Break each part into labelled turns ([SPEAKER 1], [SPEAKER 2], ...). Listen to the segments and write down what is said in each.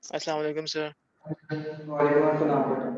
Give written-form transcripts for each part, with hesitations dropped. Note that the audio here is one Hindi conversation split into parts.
[SPEAKER 1] अस्सलाम वालेकुम सर।
[SPEAKER 2] वालेकुम अस्सलाम बेटा।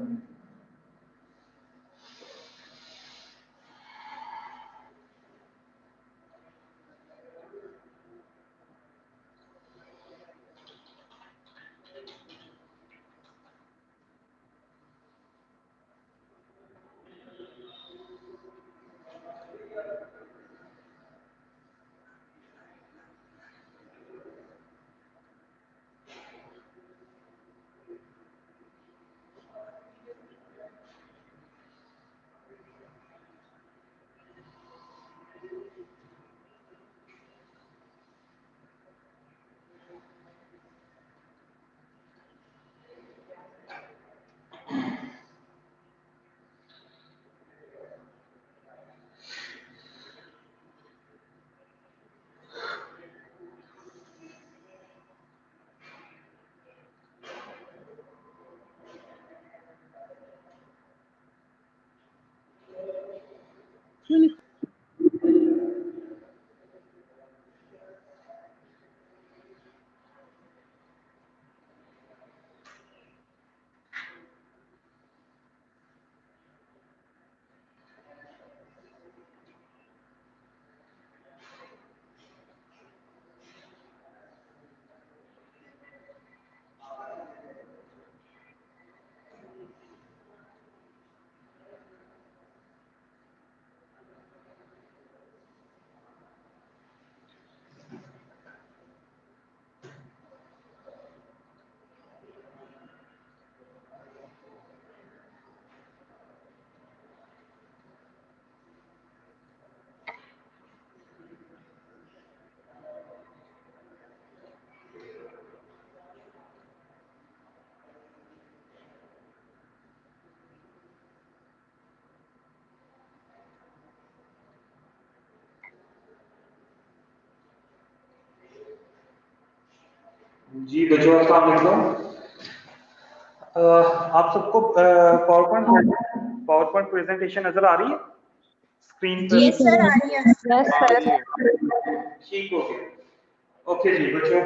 [SPEAKER 2] जी बच्चों अस्सलाम वालेकुम। आप सबको पावर पॉइंट प्रेजेंटेशन नजर आ रही है स्क्रीन पर?
[SPEAKER 3] जी सर, आ रही है।
[SPEAKER 1] हाँ आ रही है।
[SPEAKER 2] ठीक हो गया। ओके जी बच्चों,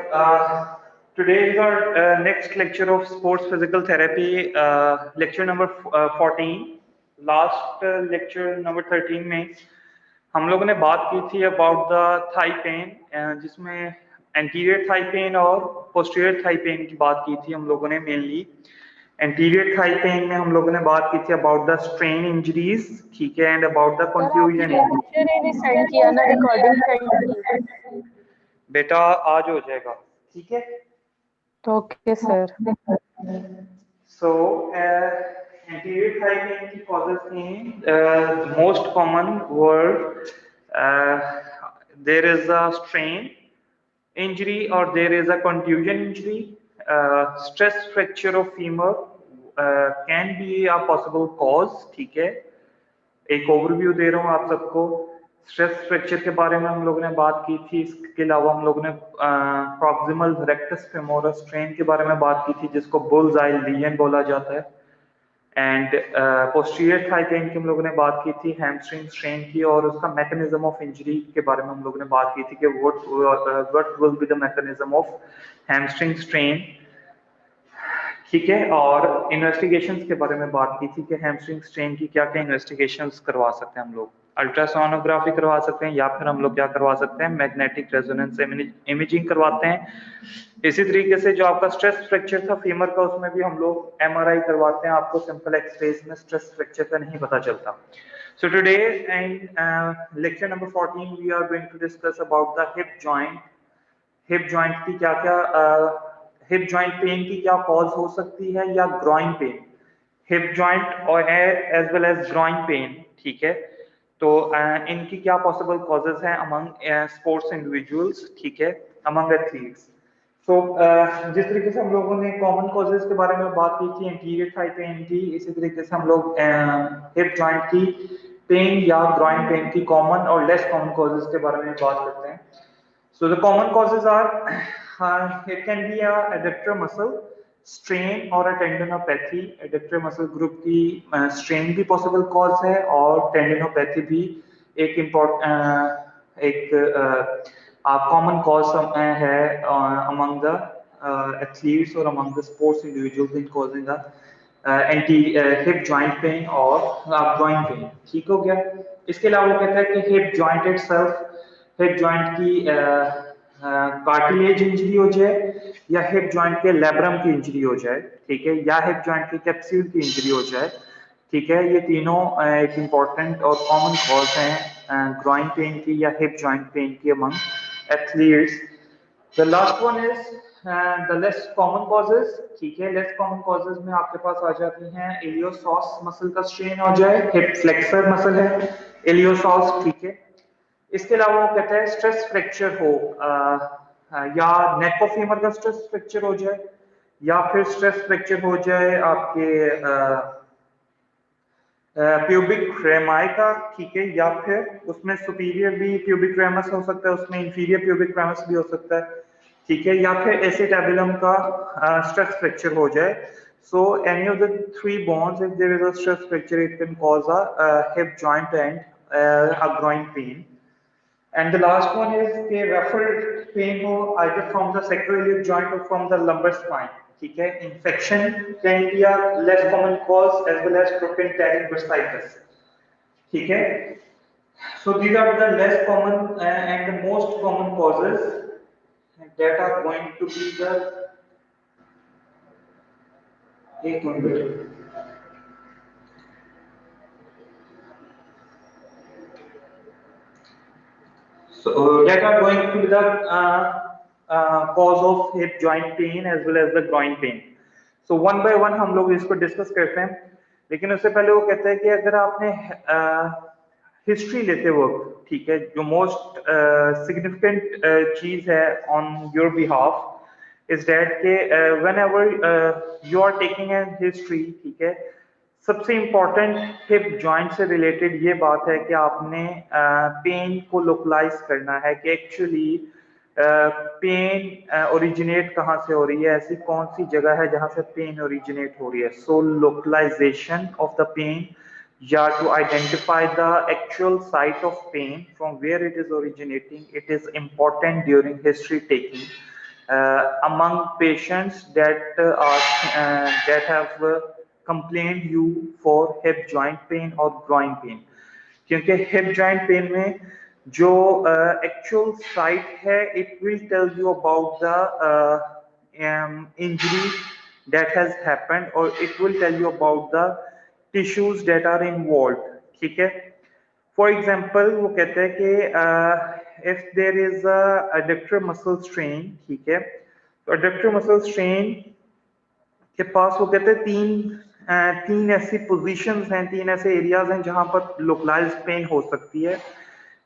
[SPEAKER 2] today is our next lecture of sports physical therapy, lecture number 14। Last lecture number 13 में हम लोगों ने बात की थी अबाउट द थाई पेन, जिसमें एंटीरियर थाई पेन और पोस्टीरियर थाई पेन की बात की थी हम लोगों ने। मेनली एंटीरियर थाई पेन में हम लोगों ने बात की थी अबाउट द स्ट्रेन इंजरीज, ठीक है, एंड अबाउट द
[SPEAKER 3] सर आपने
[SPEAKER 2] कंट्यूजन।
[SPEAKER 3] लेक्चर ही नहीं सेंड किया ना, रिकॉर्डिंग सेंड की।
[SPEAKER 2] बेटा आज हो जाएगा, ठीक है।
[SPEAKER 3] Okay sir.
[SPEAKER 2] So, anterior thigh pain की causes थी most common were there is a strain injury or there is a contusion injury. Stress fracture of femur can be a possible cause, ठीक है। एक ओवरव्यू दे रहा हूँ आप सबको। स्ट्रेस फ्रैक्चर के बारे में हम लोगों ने बात की थी। इसके अलावा हम लोगों ने प्रॉक्सिमल रेक्टस फेमोरस स्ट्रेन के बारे में बात की थी, जिसको बुल्स आई लीजन बोला जाता है। एंड पोस्टीरियर थाई पेन की हम लोगों ने बात की थी, हैमस्ट्रिंग स्ट्रेन की, और उसका मैकेनिज्म ऑफ इंजरी के बारे में हम लोगों ने बात की थी कि what will be the mechanism of hamstring strain, ठीक है। और इन्वेस्टिगेशंस के बारे में बात की थी कि हैमस्ट्रिंग स्ट्रेन की क्या क्या इन्वेस्टिगेशंस करवा सकते हैं हम लोग। अल्ट्रासोनोग्राफी करवा सकते हैं, या फिर हम लोग क्या करवा सकते हैं, मैग्नेटिक रेजोनेंस इमेजिंग करवाते हैं। इसी तरीके से जो आपका स्ट्रेस फ्रैक्चर था फीमर का, उसमें भी हम लोग एमआरआई करवाते हैं। आपको सिंपल एक्सरेज में स्ट्रेस फ्रैक्चर का नहीं पता चलता। So today in lecture number 14 we are going to discuss about the hip joint। Hip joint की क्या क्या हिप जॉइंट पेन की क्या कॉज हो सकती है, या ग्रॉइन पेन, हिप जॉइंट और as well as groin pain, ठीक है। तो इनकी क्या पॉसिबल कॉजेज हैं अमंग स्पोर्ट्स इंडिविजुअल्स, ठीक है, अमंग एथलीट्स। तो जिस तरीके से हम लोगों ने कॉमन कॉजेज के बारे में बात की थी एंटीरियर थाई पेन की, इसी तरीके से हम लोग हिप जॉइंट की पेन या ग्रॉइन पेन की कॉमन और लेस कॉमन कॉजेज के बारे में बात करते हैं। So the common causes are it can be a adductor muscle strain or a tendinopathy। adductor muscle group की strain भी possible cause है, और tendinopathy भी एक एक common cause है among the athletes or among the sports individuals in causing a anti hip joint pain or groin pain. ठीक हो गया. इसके अलावा वो कहता है कि hip joint itself, hip joint की कार्टिलेज इंजरी हो जाए या हिप जॉइंट के लेब्रम की इंजरी हो जाए, ठीक है, या हिप जॉइंट की कैप्सूल की इंजरी हो जाए, ठीक है. ये तीनों एक इम्पॉर्टेंट और कॉमन कॉज हैं ग्रॉइन पेन की या हिप जॉइंट पेन की among athletes. The last one is the less common causes, ठीक है. लेस कॉमन कॉजेज में आपके पास आ जाती हैं इलियोसॉस मसल का स्ट्रेन हो जाए, हिप फ्लेक्सर मसल है इलियोसॉस, ठीक है. इसके अलावा वो कहता है स्ट्रेस फ्रैक्चर हो या नेक ऑफ फीमर का स्ट्रेस फ्रैक्चर हो जाए या फिर स्ट्रेस फ्रैक्चर हो जाए आपके प्यूबिक रेमाई का, ठीक है, या फिर उसमें सुपीरियर भी प्यूबिक रेमस हो सकता है, उसमें इंफीरियर प्यूबिक रेमस भी हो सकता है, ठीक है, या फिर एसिटाबुलम का स्ट्रेस फ्रैक्चर हो जाए. So any of the three bones, if there is a stress fracture, it can cause a hip joint and a groin pain. And the last one is the referred pain हो either from the sacroiliac joint or from the lumbar spine, ठीक है. Infection can be a less common cause as well as trochanteric bursitis, ठीक है. So these are the less common and the most common causes that are going to be the एक minute. So that are going to be the cause of hip joint pain as well as the groin pain. So one by one हम लोग इसको डिस्कस करते हैं, लेकिन उससे पहले वो कहते हैं कि अगर आपने हिस्ट्री लेते वक्त, ठीक है, जो मोस्ट सिग्निफिकेंट चीज है on your behalf is that के whenever you are taking an history, ठीक है, सबसे इम्पॉर्टेंट हिप जॉइंट से रिलेटेड ये बात है कि आपने पेन को लोकलाइज करना है कि एक्चुअली पेन ओरिजिनेट कहाँ से हो रही है, ऐसी कौन सी जगह है जहाँ से पेन ओरिजिनेट हो रही है. सो लोकलाइजेशन ऑफ द पेन या to identify the actual site of pain from where it is originating, it is important during history taking among patients that that have complained you for hip joint pain or groin pain. क्योंकि hip joint pain में जो actual site है, it will tell you about the injury that has happened or it will tell you about the tissues that are involved, ठीक है. For example, वो कहते हैं कि if there is a adductor muscle strain, ठीक है, तो adductor muscle strain के पास वो कहते हैं तीन ऐसी पोजीशंस हैं, तीन ऐसे एरियाज हैं जहां पर लोकलाइज्ड पेन हो सकती है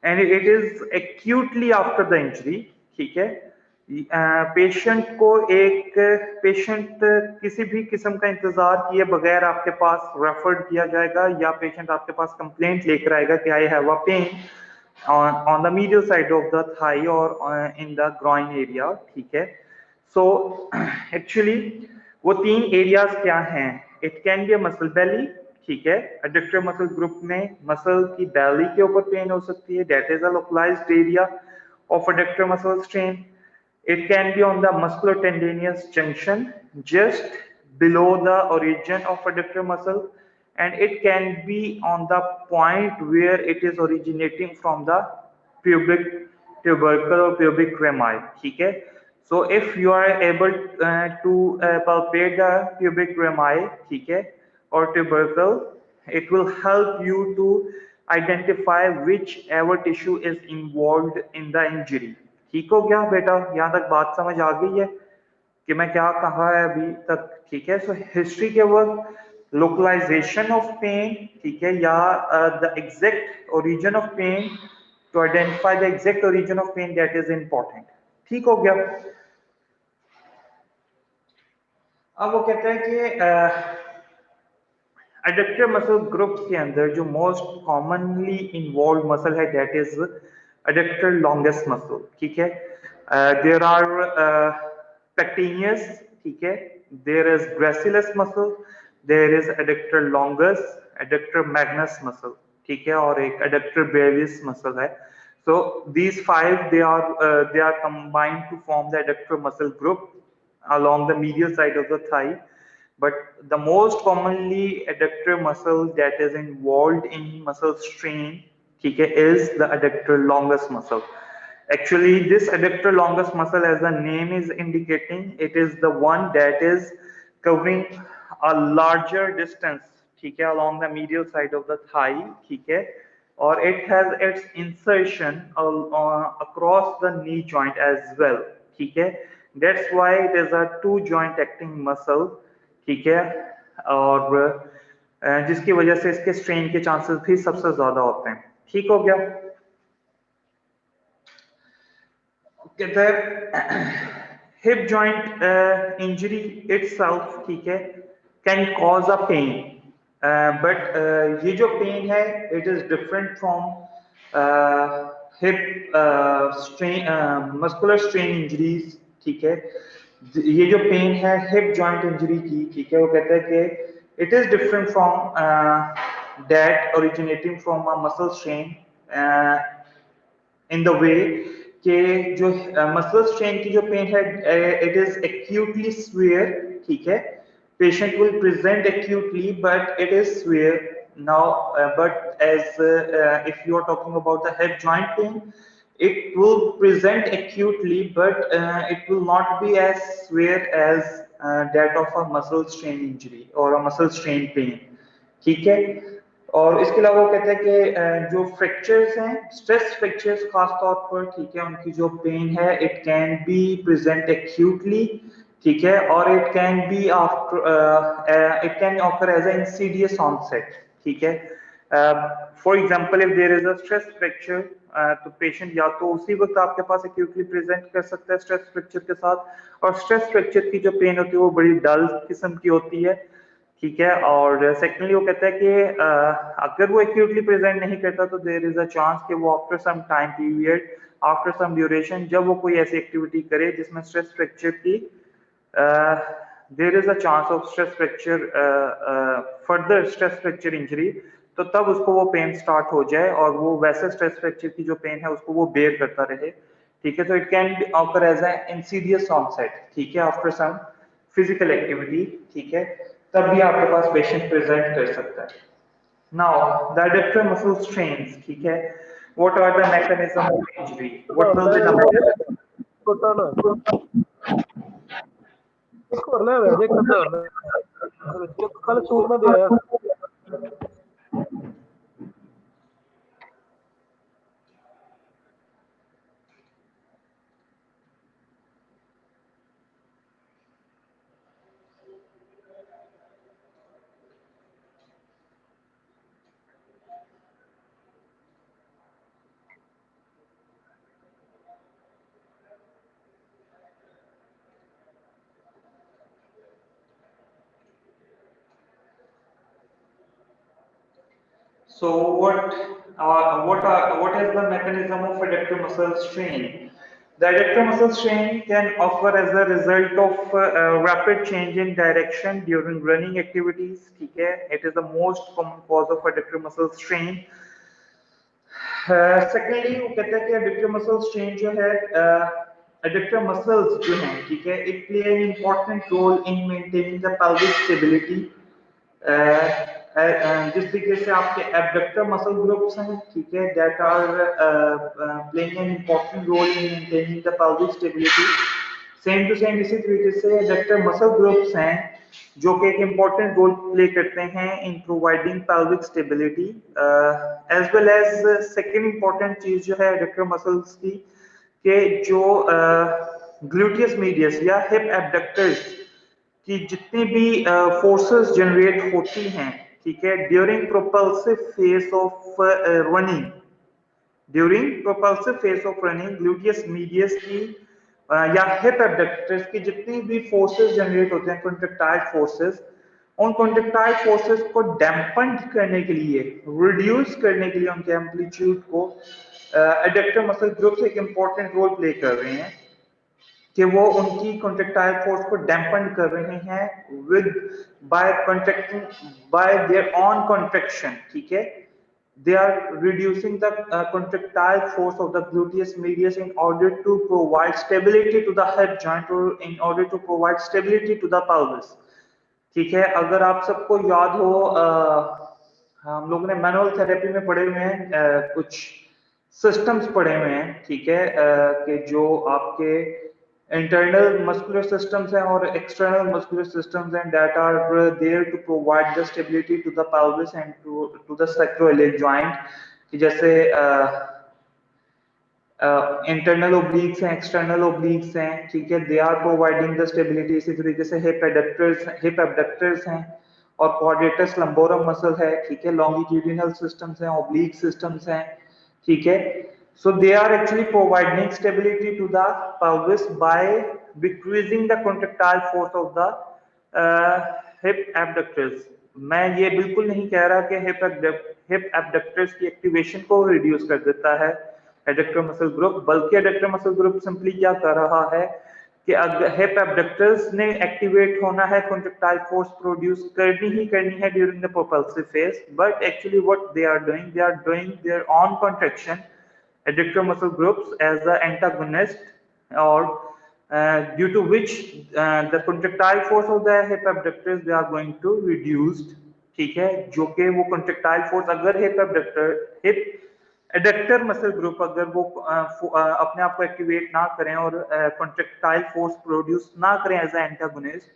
[SPEAKER 2] and it is actually after the injury, ठीक है. पेशेंट को पेशेंट किसी भी किस्म का इंतजार किए बगैर आपके पास रेफर्ड किया जाएगा या पेशेंट आपके पास कंप्लेंट लेकर आएगा कि I have a pain on the medial side of the thigh और इन द ग्रॉइन एरिया, ठीक है. सो एक्चुअली वो तीन एरियाज क्या हैं? It can be a muscle belly, ठीक है, एडक्टर मसल ग्रुप में मसल की बेली के ऊपर पेन हो सकती है, that is a localised area of adductor muscle strain. It can be on the musculotendinous junction just below the origin of adductor muscle, and it can be on the point where it is originating from the pubic tubercle or pubic rami, ठीक है. So if you are able to palpate the pubic rami, ठीक है, or tubercle, it will help you to identify whichever tissue is involved in the injury. ठीक हो गया बेटा? यहाँ तक बात समझ आ गई है कि मैं क्या कहा है अभी तक, ठीक है. सो हिस्ट्री के वक्त लोकलाइजेशन ऑफ पेन, ठीक है, या the exact origin of pain, to identify the exact origin of pain, that is important. ठीक हो गया. अब वो कहते हैं कि एडक्टर मसल ग्रुप्स के अंदर जो मोस्ट कॉमनली इन्वॉल्व मसल है that is adductor longest muscle, ठीक है. There are pectineus, ठीक है, there is gracilis muscle, there is adductor longus, adductor magnus muscle, ठीक है, और एक adductor brevis muscle है. So these five they are combined to form the adductor muscle group. along the medial side of the thigh, but the most commonly adductor muscle that is involved in muscle strain, okay, is the adductor longus muscle. Actually, this adductor longus muscle, as the name is indicating, it is the one that is covering a larger distance, ठीक है, along the medial side of the thigh, ठीक है, or it has its insertion across the knee joint as well, ठीक है. That's why it is a two joint acting muscle, ठीक है, और जिसकी वजह से इसके स्ट्रेन के चांसेस भी सबसे ज्यादा होते हैं. ठीक हो गया. कहता है हिप जॉइंट इंजरी इटसेल्फ, ठीक है, can cause a pain, but ये जो पेन है it is different from hip strain, muscular strain injuries, ठीक है. ये जो पेन है हिप जॉइंट इंजरी की, ठीक है, वो कहता है कि it is different from that originating from a muscle strain in the way कि जो मसल स्ट्रेन की जो पेन है इट इज एक्यूटली स्वेयर, ठीक है. Patient will present acutely but it is severe. Now but as if you are talking about the hip joint pain, it will present acutely but it will not be as severe as that of a muscle strain injury or a muscle strain pain, ठीक है. और इसके अलावा वो कहते हैं कि जो फ्रैक्चर्स हैं, स्ट्रेस फ्रैक्चर्स खास तौर पर, ठीक है, उनकी जो पेन है it can be present acutely, ठीक है, और it can be after, it can occur as a insidious onset, ठीक है. For example if there is a stress fracture, तो पेशेंट या तो उसी वक्त आपके पास एक्यूटली प्रेजेंट कर सकता है स्ट्रेस फ्रैक्चर के साथ, और स्ट्रेस फ्रैक्चर की जो पेन होती है वो बड़ी डल किस्म की होती है, ठीक है. और सेकेंडली वो कहता है कि अगर वो एक्यूटली प्रेजेंट नहीं करता तो देयर इज अ चांस कि वो after some time period, after some duration, जब वो कोई ऐसी एक्टिविटी करे जिसमें स्ट्रेस फ्रैक्चर की there is a chance of stress fracture, further stress fracture injury, तो तब उसको वो पेन स्टार्ट हो जाए और वो वैसे स्ट्रेस फ्रैक्चर की जो पेन है उसको वो बेयर करता रहे, ठीक है. तो it can occur as an insidious onset, ठीक है, आफ्टर सम फिजिकल एक्टिविटी, ठीक है, तब भी आपके पास पेशेंट प्रेजेंट कर सकता है. Now the adductor muscle strains, ठीक है, what are the mechanism of injury, what will be the mechanism.
[SPEAKER 1] कल सूट में दिया है.
[SPEAKER 2] So what is the mechanism of adductor muscle strain? The adductor muscle strain can occur as a result of rapid change in direction during running activities, ठीक है. It is the most common cause of adductor muscle strain. Secondly, वो कहते हैं कि adductor muscle strain जो है, adductor muscles जो हैं, ठीक है, it play an important role in maintaining the pelvic stability. जिस तरीके से आपके एबडक्टर मसल ग्रुप्स हैं, ठीक है, that are playing an important role in maintaining the pelvic stability, same to same इसी तरीके से एबडक्टर मसल ग्रुप्स हैं जो कि एक इम्पोर्टेंट रोल प्ले करते हैं in providing pelvic stability, as well as second important चीज जो है एबडक्टर मसल्स की, कि जो ग्लूटियस मीडियस या हिप एबडक्टर्स कि जितनी भी फोर्सेस जनरेट होती हैं, ठीक है, during propulsive phase of running, during propulsive phase of running, gluteus medius की या हिप एबडक्टर्स की जितनी भी फोर्सेस जनरेट होते हैं, कॉन्ट्रैक्टाइल फोर्सेस, उन कॉन्ट्रैक्टाइल फोर्सेस को डैम्पन करने के लिए, रिड्यूस करने के लिए उनके एम्पलीट्यूड को एडक्टर मसल ग्रुप्स एक इंपॉर्टेंट रोल प्ले कर रहे हैं कि वो उनकी कॉन्ट्रैक्टाइल फोर्स को डैम्पन कर रहे हैं with by contracting by their own contraction, ठीक है. they are reducing the contractile force of the gluteus medius in order to provide stability to the hip joint or in order to provide stability to the pelvis. ठीक है, अगर आप सबको याद हो हम लोगों ने मैनुअल थेरेपी में पढ़े हुए हैं कुछ सिस्टम्स पढ़े हुए हैं, ठीक है, कि जो आपके internal muscular systems हैं और external muscular systems हैं that are there to provide the stability to the pelvis and to the sacroiliac joint, कि जैसे इंटरनल ओब्लिक्स हैं, एक्सटर्नल ओब्लिक्स हैं, ठीक है, they are providing the stability. इसी तरीके से हिप एब्डक्टर्स हैं और क्वाड्रेटस लंबोरम मसल है, ठीक है, लॉन्गिट्यूडिनल सिस्टम्स हैं, ओब्लिक सिस्टम्स हैं, ठीक है। So they are actually providing stability to the pelvis by decreasing the contractile force of the hip abductors. मैं ये बिल्कुल नहीं कह रहा कि हिप एब्डक्टर्स की एक्टिवेशन को रिड्यूस कर देता है एडक्टर मसल ग्रुप, बल्कि एडक्टर मसल ग्रुप सिंपली क्या कर रहा है कि अगर हिप एब्डक्टर्स ने एक्टिवेट होना है, कॉन्ट्रैक्टाइल फोर्स प्रोड्यूस करनी है during the propulsive phase, but actually what they are doing their own contraction adductor muscle groups as the antagonist, or due to which the contractile force of the hip abductors they are going to reduced, ठीक है, जो कि वो contractile force अगर hip adductor muscle group अगर वो अपने आप को एक्टिवेट ना करें और contractile force प्रोड्यूस ना करें एज एंटागोनिस्ट,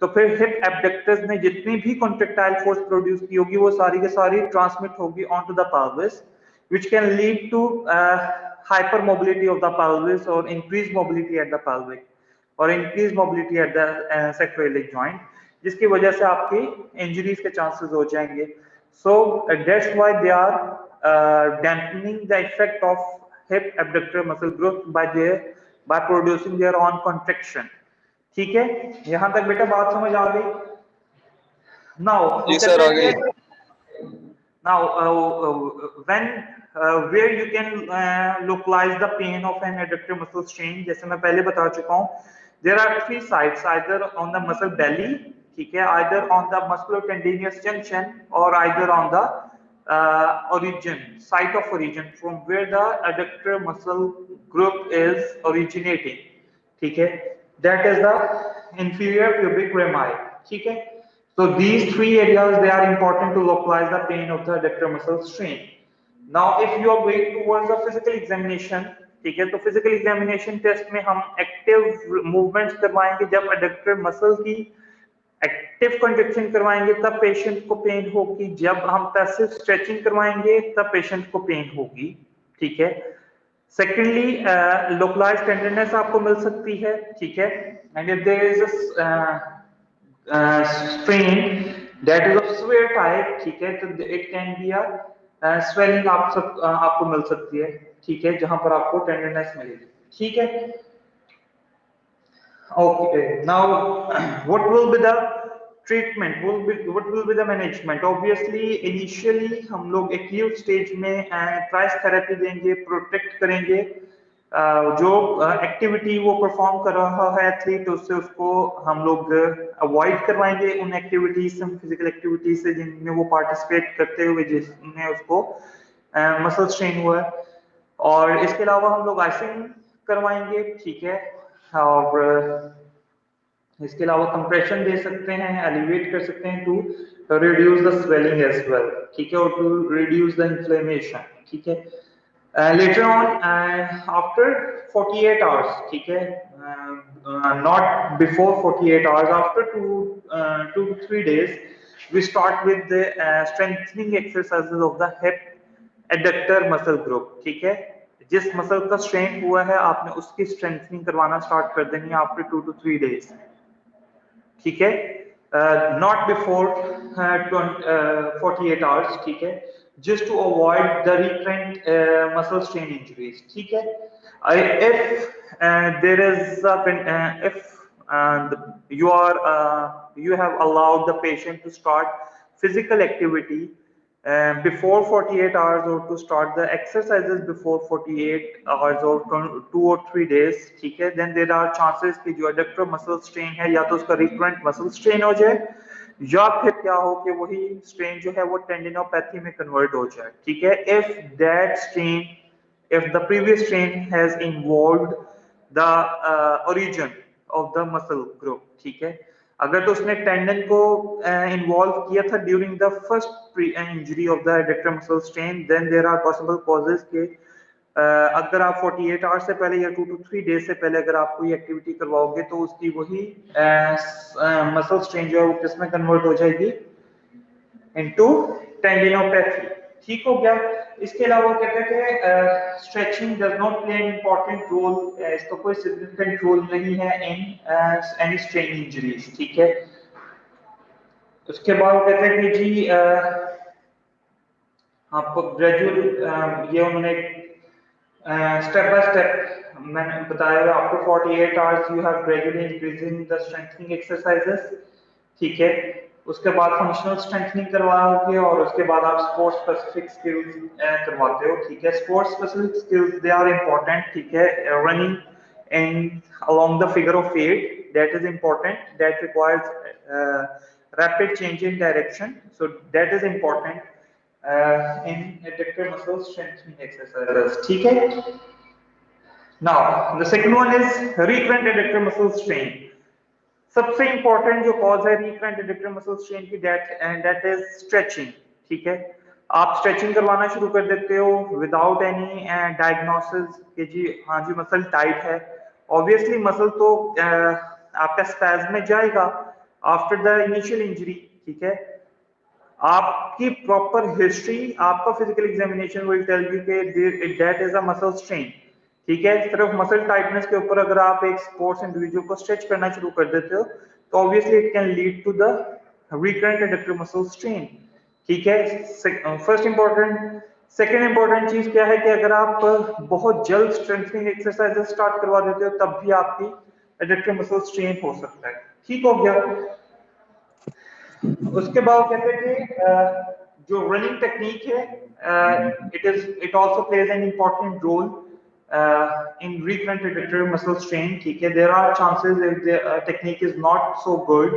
[SPEAKER 2] तो फिर हिप एब्डक्टर्स ने जितनी भी contractile force प्रोड्यूस की होगी वो सारी के सारी ट्रांसमिट होगी on to the pelvis, which can lead to hypermobility of the pelvis or increased mobility at the pelvic or increased mobility at the sacroiliac joint, जिसकी वजह से आपकी इंजरीज के चांसेस हो जाएंगे. So that's why they are dampening the effect of hip abductor muscle group by producing their own contraction. ठीक है, यहां तक बेटा बात समझ आ गई? Now,
[SPEAKER 1] जी सर आ गई.
[SPEAKER 2] Now, when where you can localize the pain of an adductor muscle strain, जैसे मैं पहले बता चुका हूँ, there are three sites, either on the muscle belly, ठीक है, either on the musculotendinous junction, or either on the site of origin from where the adductor muscle group is originating, ठीक है, that is the inferior pubic rami, ठीक है. So these three areas, they are important to localize the pain of the adductor muscle strain. Now, if you are going towards the physical examination, ठीक है, तो physical examination test में हम active movements करवाएंगे. जब adductor muscle की active contraction करवाएंगे तब patient को pain होगी. जब हम passive stretching करवाएंगे तब patient को pain होगी, ठीक है. Secondly, localized tenderness आपको मिल सकती है, ठीक है. And if there is a strain that is of severe type, ठीक है, तो it can be a swelling आपको मिल सकती है, ठीक है, जहां पर आपको टेंडरनेस मिलेगी, ठीक है. Okay, now what will be the treatment, what will be the management? Obviously initially हम लोग acute stage में ट्राइस थेरेपी देंगे, प्रोटेक्ट करेंगे. जो एक्टिविटी वो परफॉर्म कर रहा है एथलीट, उसको हम लोग अवॉइड करवाएंगे उन एक्टिविटीज से, फिजिकल एक्टिविटीज से जिनमें वो पार्टिसिपेट करते हुए जिसमें उसको मसल स्ट्रेन हुआ है. और इसके अलावा हम लोग आइसिंग करवाएंगे, ठीक है, और इसके अलावा कंप्रेशन दे सकते हैं, एलिवेट कर सकते हैं to reduce the swelling as well, ठीक है, और टू रिड्यूस द इन्फ्लेमेशन, ठीक है. Later on, after 48 hours, ठीक है, not before 48 hours, after 2 to 3 days, we start with the strengthening exercises of the hip adductor muscle group, ठीक है. जिस मसल का स्ट्रेन हुआ है आपने उसकी स्ट्रेंथनिंग करवाना स्टार्ट कर देनी है आफ्टर 2 to 3 days, ठीक है, not before 48 hours, ठीक है, just to avoid the recurrent muscle strain injuries, ठीक है. If there is if you have allowed the patient to start physical activity before 48 hours, or to start the exercises before 48 hours or 2 or 3 days, ठीक है, then there are chances कि जो adductor muscle strain है या तो उसका recurrent muscle strain हो जाए, या फिर क्या हो कि वही स्ट्रेन जो है वो टेंडिनोपैथी में कन्वर्ट हो जाए, ठीक है। if the previous strain has involved the origin of the muscle group, ठीक है। अगर तो उसने टेंडन को इन्वॉल्व किया था during the first injury of the adductor muscle strain, then there are possible causes के अगर आप 48 आवर्स से पहले या 2 to 3 डेज से पहले अगर आप कोई एक्टिविटी करवाओगे तो उसकी वही मसल स्ट्रेन जो है वो किस में कन्वर्ट हो जाएगी, इनटू टेंडिनोपैथी, ठीक हो गया। इसके अलावा कहते हैं कि stretching does not play an important role, इसका कोई सिग्निफिकेंट रोल नहीं है इन एनी स्ट्रेन इंजरीज, ठीक है। उसके बाद कहते हैं कि जी आपको ग्रेजुअल ये उन्होंने स्टेप बाय स्टेप मैंने बताया, after 48 hours you have gradually increasing the strengthening exercises, ठीक है। उसके बाद फंक्शनल स्ट्रेंथनिंग करवाओगे और उसके बाद आप स्पोर्ट्स स्पेसिफिक स्किल्स करवाते हो, ठीक है। Sports specific skills they are important, ठीक है। Running in along the figure of 8, that is important, that requires rapid change in direction, so that is important in adductor muscle strengthening exercises, ठीक है। Now the second one is recurrent adductor muscle strain. सबसे इंपॉर्टेंट जो कॉज है रिकरेंट एडक्टर मसल स्ट्रेन की दैट इज स्ट्रेचिंग, ठीक है। आप स्ट्रेचिंग करवाना शुरू कर देते हो विदाउट एनी डायग्नोसिस कि जी हाँ जी मसल टाइट है, ऑब्वियसली मसल तो आपका स्पैज्म में जाएगा आफ्टर द इनिशियल इंजरी, ठीक है। आपकी प्रॉपर हिस्ट्री, आपका physical examination will tell you कि that is a muscle strain, ठीक है। सिर्फ मसल टाइटनेस के ऊपर अगर आप एक स्पोर्ट्स इंडिविजुअल को स्ट्रेच करना शुरू कर देते हो तो obviously it can lead to the recurrent adductor muscle strain, ठीक है। फर्स्ट इंपॉर्टेंट सेकेंड इंपॉर्टेंट चीज क्या है कि अगर आप बहुत जल्द स्ट्रेंथनिंग एक्सरसाइजेस स्टार्ट करवा देते हो तब भी आपकी एडक्टर मसल स्ट्रेन हो सकता है, ठीक हो गया। उसके बाद कहते हैं कि जो रनिंग टेक्निक है it also plays an important role in recurrent adductor muscle strain, ठीक है। there are chances if the technique is not so good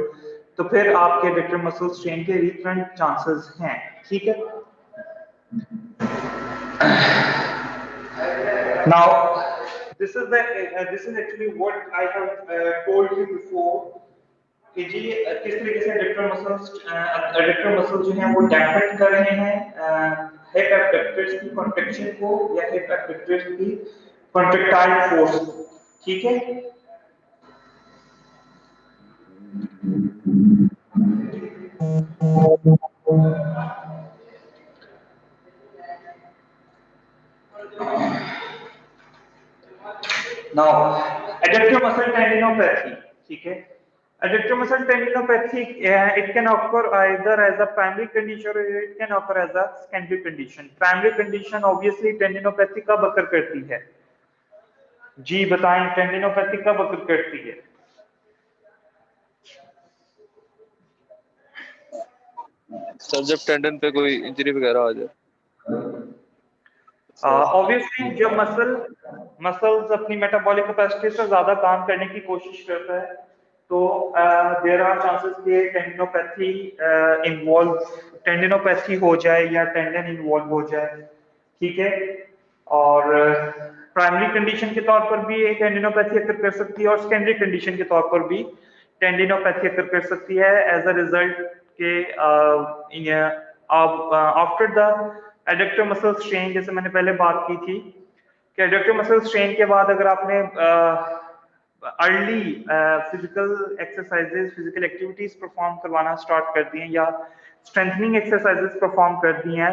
[SPEAKER 2] तो फिर आपके adductor muscle strain के recurrent chances हैं, ठीक है। now this is actually what I have told you before कि जी किस तरीके से एडक्टर मसल जो है वो डैम्पन कर रहे हैं हिप एब्डक्टर्स की कॉन्ट्रैक्शन को या हिप एब्डक्टर्स की कॉन्ट्रैक्टाइल फोर्स को, ठीक है। नाउ एडक्टर मसल टेंडिनोपैथी, ठीक है। Adductor muscle tendinopathy, it can occur either as a primary condition or it can occur as a secondary condition. Primary condition obviously tendinopathy कब occur करती है? जी बताएं, tendinopathy कब occur करती है?
[SPEAKER 1] सर जब टेंडन पे कोई इंजरी वगैरह आ जाए।
[SPEAKER 2] ऑब्वियसली जब मसल्स अपनी मेटाबॉलिक कैपेसिटी से ज्यादा काम करने की कोशिश करता है तो देयर आर चांसेस कि टेंडिनोपैथी हो जाए या टेंडन इन्वॉल्व हो जाए, ठीक है। और प्राइमरी कंडीशन के तौर पर भी टेंडिनोपैथी अकर कर सकती है और सेकेंडरी कंडीशन के तौर पर भी टेंडिनोपैथी अकर कर सकती है एज अ रिजल्ट के after the adductor muscle strain. जैसे मैंने पहले बात की थी कि एडक्टर मसल स्ट्रेन के बाद अगर आपने early physical exercises physical activities perform करवाना स्टार्ट कर दिए या स्ट्रेंथनिंग एक्सरसाइजेस परफॉर्म कर दी हैं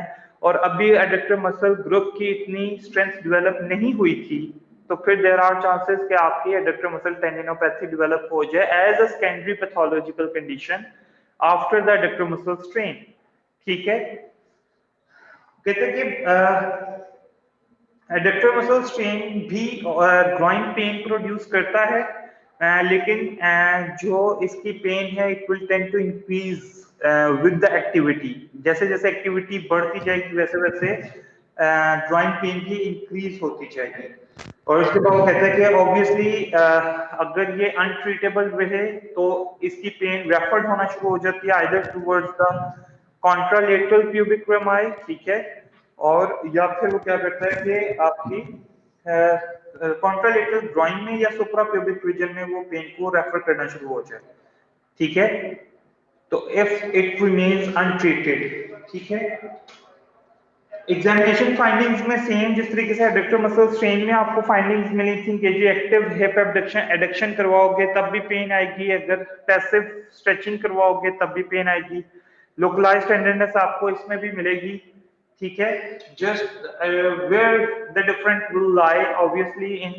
[SPEAKER 2] और अभी एडक्टर मसल ग्रुप की इतनी स्ट्रेंथ डेवलप नहीं हुई थी तो फिर देयर आर चांसेस कि आपकी एडक्टर मसल टेंडिनोपैथी डेवलप हो जाए as a secondary pathological condition after the adductor muscle strain, ठीक है। कहते हैं कि एडक्टर मसल स्ट्रेन भी ग्रॉइन पेन प्रोड्यूस करता है लेकिन जो इसकी पेन है it will tend to increase with the activity. जैसे जैसे एक्टिविटी बढ़ती जाएगी वैसे वैसे ग्रॉइन पेन भी इंक्रीज होती जाएगी, और उसके बाद वो कहते हैं कि ऑब्वियसली अगर ये अनट्रीटेबल रहे तो इसकी पेन रेफर्ड होना शुरू हो जाती है either towards the contralateral pubic Ramai, ठीक है, और या फिर वो क्या करता है कि आपकी कॉन्ट्रालेटरल ग्रॉइन में या सुप्रा प्यूबिक रीजन में वो पेन को रेफर करना शुरू हो जाए, ठीक है। तो इफ इट रिमेन्स अनट्रीटेड, ठीक है। एग्जामिनेशन फाइंडिंग्स में सेम जिस तरीके से एडक्टर मसल स्ट्रेन में आपको फाइंडिंग्स मिली थी कि जो एक्टिव हिप एडक्शन करवाओगे तब भी पेन आएगी, अगर पैसिव स्ट्रेचिंग करवाओगे तब भी पेन आएगी, लोकलाइज्ड टेंडरनेस आपको इसमें भी मिलेगी, ठीक है। Just where the different will lie obviously in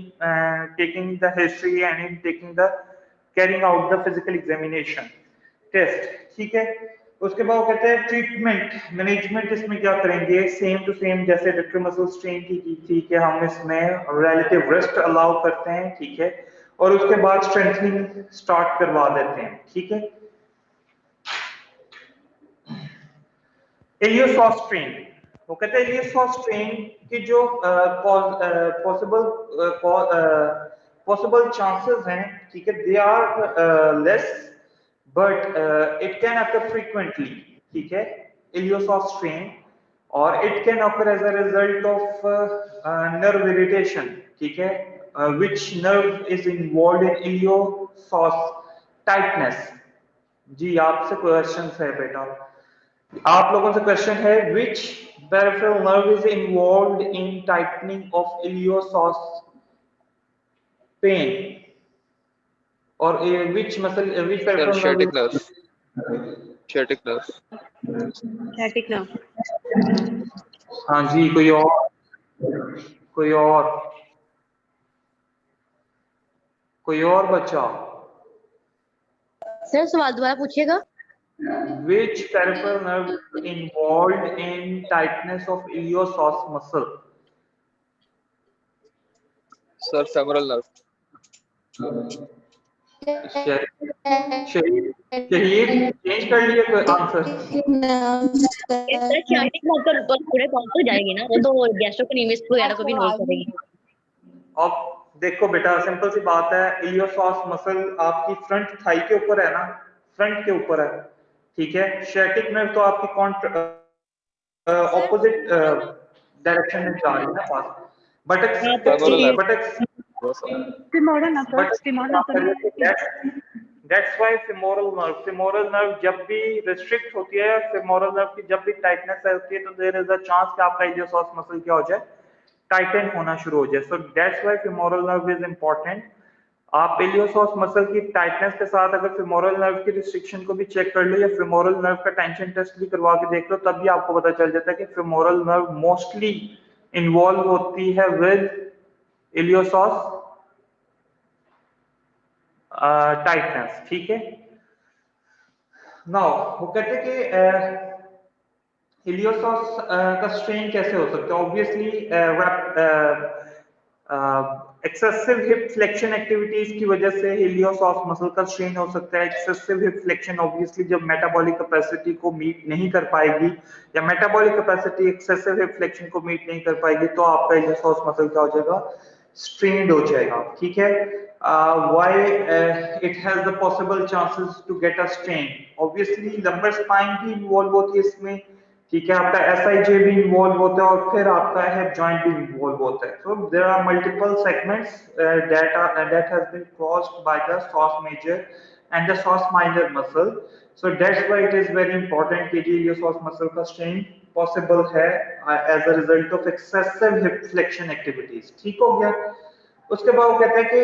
[SPEAKER 2] taking the history and in taking the carrying out the physical examination test, ठीक है। उसके बाद वो कहते हैं ट्रीटमेंट मैनेजमेंट इसमें क्या करेंगे, सेम टू सेम जैसे एडक्टर मसल स्ट्रेन की थी कि हम इसमें रिलेटिव रेस्ट अलाउ करते हैं, ठीक है, और उसके बाद स्ट्रेंथनिंग स्टार्ट करवा देते हैं, ठीक है। इलियोसॉस स्ट्रेन, वो कहते हैं इलियोसॉस स्ट्रेन की जो पॉसिबल चांसेस हैं, ठीक है, they are less but it can occur frequently, ठीक है, इलियोसॉस स्ट्रेन, और it can occur as a result of nerve irritation, ठीक है, which nerve is involved in iliopsoas tightness। जी आपसे क्वेश्चन है बेटा, आप लोगों से क्वेश्चन है which peripheral nerve is involved in tightening of iliopsoas pain और which muscle which peripheral nerve
[SPEAKER 1] sciatic
[SPEAKER 2] is
[SPEAKER 1] nerve, sciatic nerve।
[SPEAKER 3] Static nerve.
[SPEAKER 2] हाँ जी, कोई और बच्चा,
[SPEAKER 3] सर सवाल दोबारा पूछिएगा।
[SPEAKER 2] which peripheral nerve is involved in tightness of iliopsoas muscle?
[SPEAKER 1] Sir femoral nerve।
[SPEAKER 2] शहीद चेंज कर लिया कोई आंसर?
[SPEAKER 4] sciatic nerve तो ऊपर पूरे कौन तो जाएगी ना, वो तो गैस्ट्रोक्नेमिस वगैरह को भी इन्वॉल्व करेगी।
[SPEAKER 2] अब देखो बेटा सिंपल सी बात है, इलियोसॉस मसल आपकी फ्रंट थाई के ऊपर है ना, फ्रंट के ऊपर है, ठीक है। sciatic nerve तो आपकी ऑपोजिट डायरेक्शन में जा रही है ना, पास buttocks that's why femoral nerve जब भी रिस्ट्रिक्ट होती है, femoral nerve की जब भी टाइटनेस होती है तो देयर इज अ चांस कि आपका इलियोसॉस मसल क्या हो जाए, टाइटन होना शुरू हो जाए। सो that's why femoral nerve is important. आप इलियोसॉस मसल की टाइटनेस के साथ अगर femoral nerve की रिस्ट्रिक्शन को भी चेक कर लो या femoral nerve का टेंशन टेस्ट भी करवा के देख लो, तब भी आपको पता चल जाता है कि femoral nerve मोस्टली इन्वॉल्व होती है विद इलियोसॉस टाइटनेस, ठीक है। नाउ वो कहते हैं कि इलियोसॉस का स्ट्रेन कैसे हो सकता है, obviously excessive hip flexion activities की वजह से इलियोसॉस मसल का स्ट्रेन हो सकता है। एक्सेसिव हिप फ्लेक्शन ऑब्वियसली जब मेटाबॉलिक कैपेसिटी को मीट नहीं कर पाएगी या metabolic capacity excessive hip flexion को मीट नहीं कर पाएगी तो आपका इलियोसॉस मसल क्या हो जाएगा, स्ट्रेन्ड हो जाएगा, ठीक है। why it has the possible chances to get a strain, obviously lumbar spine भी इन्वॉल्व होती है इसमें, ठीक है, आपका SIJ भी इन्वॉल्व होता है और फिर आपका हिप जॉइंट भी इन्वॉल्व होता है। so there are multiple segments that has been crossed by the psoas major and the psoas minor muscle, so that's why it is very important कि इलियोसॉस मसल का स्ट्रेन पॉसिबल है as a result of excessive hip flexion activities, ठीक हो गया। उसके बाद वो कहते हैं कि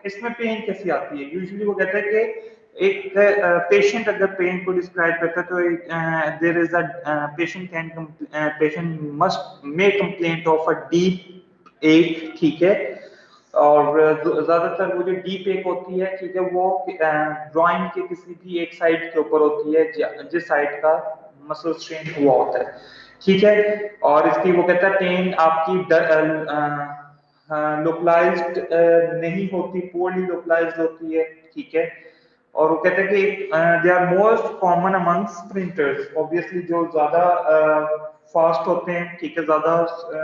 [SPEAKER 2] इसमें पेन कैसी आती है, यूजुअली वो कहते हैं कि एक पेशेंट अगर पेन को डिस्क्राइब करता है तो there is a patient must make complaint of a deep ache, ठीक है, और ज्यादातर वो जो डीप एक होती है, ठीक है, वो ग्रॉइन के किसी भी एक साइड के ऊपर होती है जिस साइड का मसल स्ट्रेन हुआ होता है, ठीक है। और इसकी वो कहता है पेन आपकी लोकलाइज्ड नहीं होती, पोरली लोकलाइज्ड होती है, ठीक है। और वो कहते हैं कि they are most common among sprinters, obviously जो ज्यादा फास्ट होते हैं, ठीक है, ज्यादा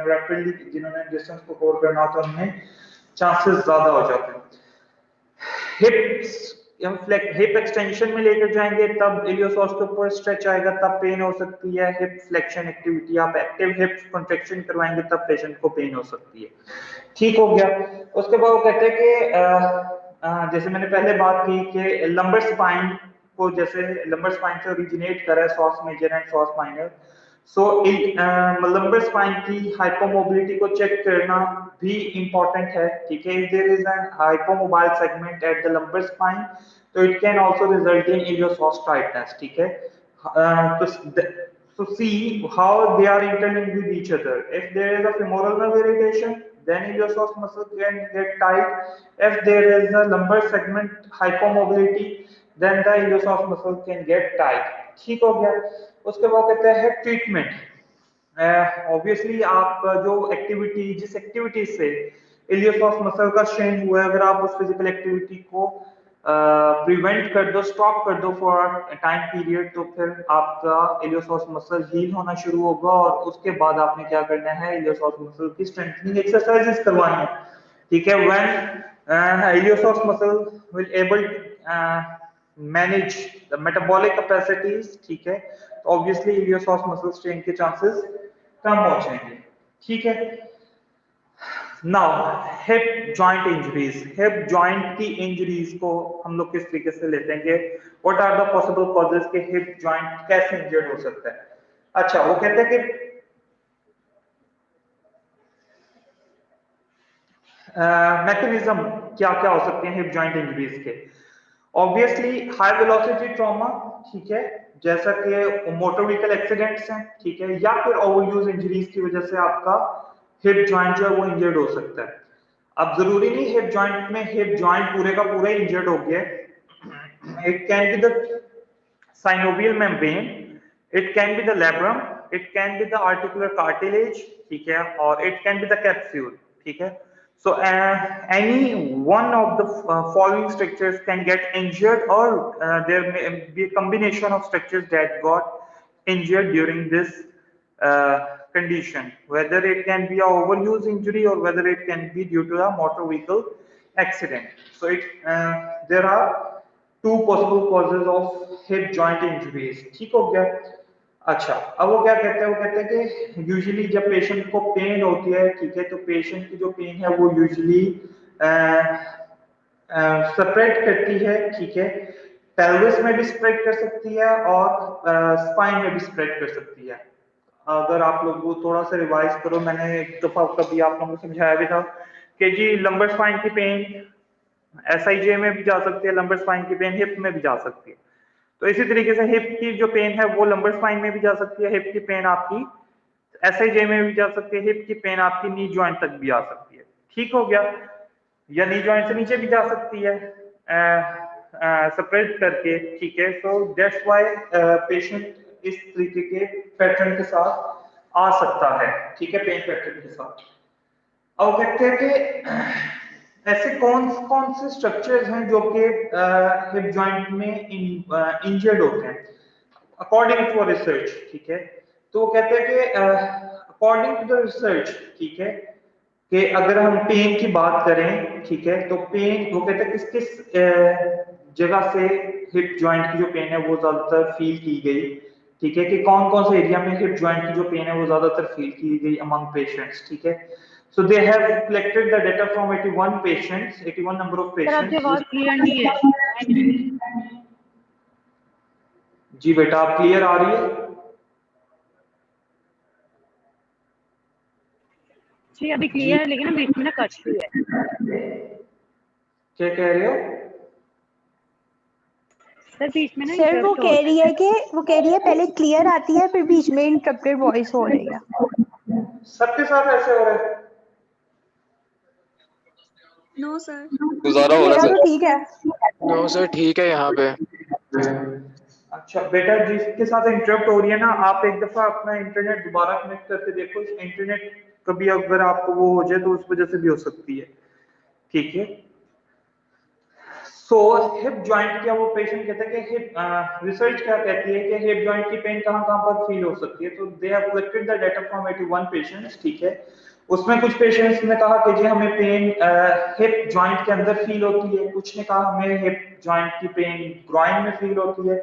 [SPEAKER 2] रैपिडली जिन्होंने डिस्टेंस को कवर करना होता है उनमें चांसेस ज्यादा हो जाते हैं। हिप्स हम हिप एक्सटेंशन में लेकर जाएंगे तब इलियोसॉस के ऊपर स्ट्रेच आएगा, तब पेन हो सकती है। हिप फ्लेक्शन एक्टिविटी, आप एक्टिव हिप कंट्रैक्शन करवाएंगे तब पेशेंट को पेन हो सकती है। ठीक हो गया। उसके बाद वो कहते हैं कि जैसे मैंने पहले बात की कि लंबर स्पाइन को, जैसे लंबर स्पाइन से ओरिजिनेट कर रहा है psoas major and psoas minor, so lumbar spine की हाइपोमोबिलिटी को चेक करना भी इंपॉर्टेंट है, ठीक है। If there is an hypomobile segment at the lumbar spine तो it can also result in iliopsoas tightness, ठीक है। तो see how they are interlinked with each other. If there is a femoral nerve irritation, then iliopsoas muscle can get tight. If there is a lumbar segment hypomobility, then the iliopsoas muscle can get tight. ठीक हो गया। उसके बाद कहते हैं ट्रीटमेंट। ऑब्वियसली आप जो एक्टिविटी, जिस एक्टिविटी से इलियोसॉस मसल का स्ट्रेन हुआ है, अगर आप उस फिजिकल एक्टिविटी को प्रिवेंट कर दो, स्टॉप कर दो फॉर टाइम पीरियड, तो फिर आपका इलियोसॉस मसल हील होना शुरू होगा और उसके बाद आपने क्या करना है, इलियोसॉस मसल की स्ट्रेंथनिंग एक्सरसाइजेस करवानी है, ठीक है। When iliopsoas muscle will able manage the metabolic capacities, ठीक है, तो ऑब्वियसली इलियोसॉस मसल स्ट्रेन के चांसेस कम हो जाएंगे, ठीक है। Now hip joint injuries, hip joint की इंजरीज को हम लोग किस तरीके से लेते हैं कि what are the possible causes के हिप जॉइंट कैसे इंजर्ड हो सकता है। अच्छा, वो कहते हैं कि मैकेनिज्म क्या क्या हो सकते हैं हिप जॉइंट इंजरीज के। ऑब्वियसली हाई वेलोसिटी ट्रॉमा, ठीक है, जैसा कि मोटर व्हीकल एक्सीडेंट्स हैं, ठीक है, या फिर ओवरयूज इंजरीज की वजह से आपका हिप जॉइंट जो है वो इंजर्ड हो सकता है। अब जरूरी नहीं हिप जॉइंट में हिप जॉइंट पूरे का पूरा इंजर्ड हो गया। It can be the synovial membrane, it can be the labrum, it can be the articular cartilage, ठीक है, और it can be the capsule, ठीक है। So any one of the following structures can get injured, or there may be a combination of structures that got injured during this condition, whether it can be a overuse injury or whether it can be due to a motor vehicle accident. So there are two possible causes of hip joint injuries, ठीक हो गया। अच्छा, अब वो क्या कहते हैं, वो कहते हैं कि यूजुअली जब पेशेंट को पेन होती है, ठीक है, तो पेशेंट की जो पेन है वो यूजुअली स्प्रेड करती है, ठीक है, पेल्विस में भी स्प्रेड कर सकती है और स्पाइन में भी स्प्रेड कर सकती है। अगर आप लोग वो थोड़ा सा रिवाइज करो, मैंने एक दफा कभी आप लोगों को समझाया भी था कि जी लंबर स्पाइन की पेन एसआईजे में भी जा सकती है, लंबर स्पाइन की पेन हिप में भी जा सकती है। तो इसी तरीके से हिप की जो पेन है वो लंबर स्पाइन में भी जा सकती है, हिप की पेन आपकी एसआईजे में भी जा सकती है, हिप की पेन आपकी नी जॉइंट तक भी आ सकती है, ठीक हो गया, या नी जॉइंट से नीचे भी जा सकती है स्प्रेड करके, ठीक है। सो दैट्स व्हाई पेशेंट इस तरीके के पैटर्न के साथ आ सकता है, ठीक है, पेन पैटर्न के साथ। अब कहते हैं कि ऐसे कौन कौन से स्ट्रक्चर्स हैं जो कि हिप जॉइंट में इंजर्ड होते हैं अकॉर्डिंग टू रिसर्च, ठीक है। तो वो कहते हैं कि अकॉर्डिंग टू द रिसर्च, ठीक है, कि अगर हम पेन की बात करें, ठीक है, तो पेन वो कहते हैं किस किस जगह से हिप जॉइंट की जो पेन है वो ज्यादातर फील की गई, ठीक है, कि कौन कौन से एरिया में हिप जॉइंट की जो पेन है वो ज्यादातर फील की गई अमंग पेशेंट्स, ठीक है। So they have collected the data from 81 patients, 81 number of patients.
[SPEAKER 3] आपकी आवाज क्लियर नहीं है।
[SPEAKER 2] जी बेटा, आप क्लियर आ रही है?
[SPEAKER 3] जी अभी क्लियर है, लेकिन बीच में ना कटती है।
[SPEAKER 2] क्या कह रहे हो?
[SPEAKER 3] सर बीच में ना
[SPEAKER 5] सर वो कह रही है पहले क्लियर आती है फिर बीच में इंटरप्टेड वॉइस हो रही है।
[SPEAKER 2] सबके साथ ऐसे हो रहा है?
[SPEAKER 5] नो सर,
[SPEAKER 1] गुजारा हो रहा है
[SPEAKER 5] तो ठीक है।
[SPEAKER 6] नो सर ठीक है यहाँ पे।
[SPEAKER 2] अच्छा बेटा, जिसके साथ इंटरप्ट हो रही है ना, आप एक दफा अपना इंटरनेट दोबारा कनेक्ट करके देखो। इंटरनेट कभी अगर आपको वो हो जाए तो उस वजह से भी हो सकती है, ठीक है। सो हिप जॉइंट क्या वो पेशेंट कहता है कि हिप रिसर्च क्या कहती है कि हिप जॉइंट की पेन कहां कहां पर फील हो सकती है। तो they have collected the data from 81 patients, ठीक है। उसमें कुछ पेशेंट्स ने कहा कि जी हमें पेन हिप जॉइंट के अंदर फील होती है, कुछ ने कहा हमें हिप जॉइंट की पेन ग्रॉइन में फील होती है,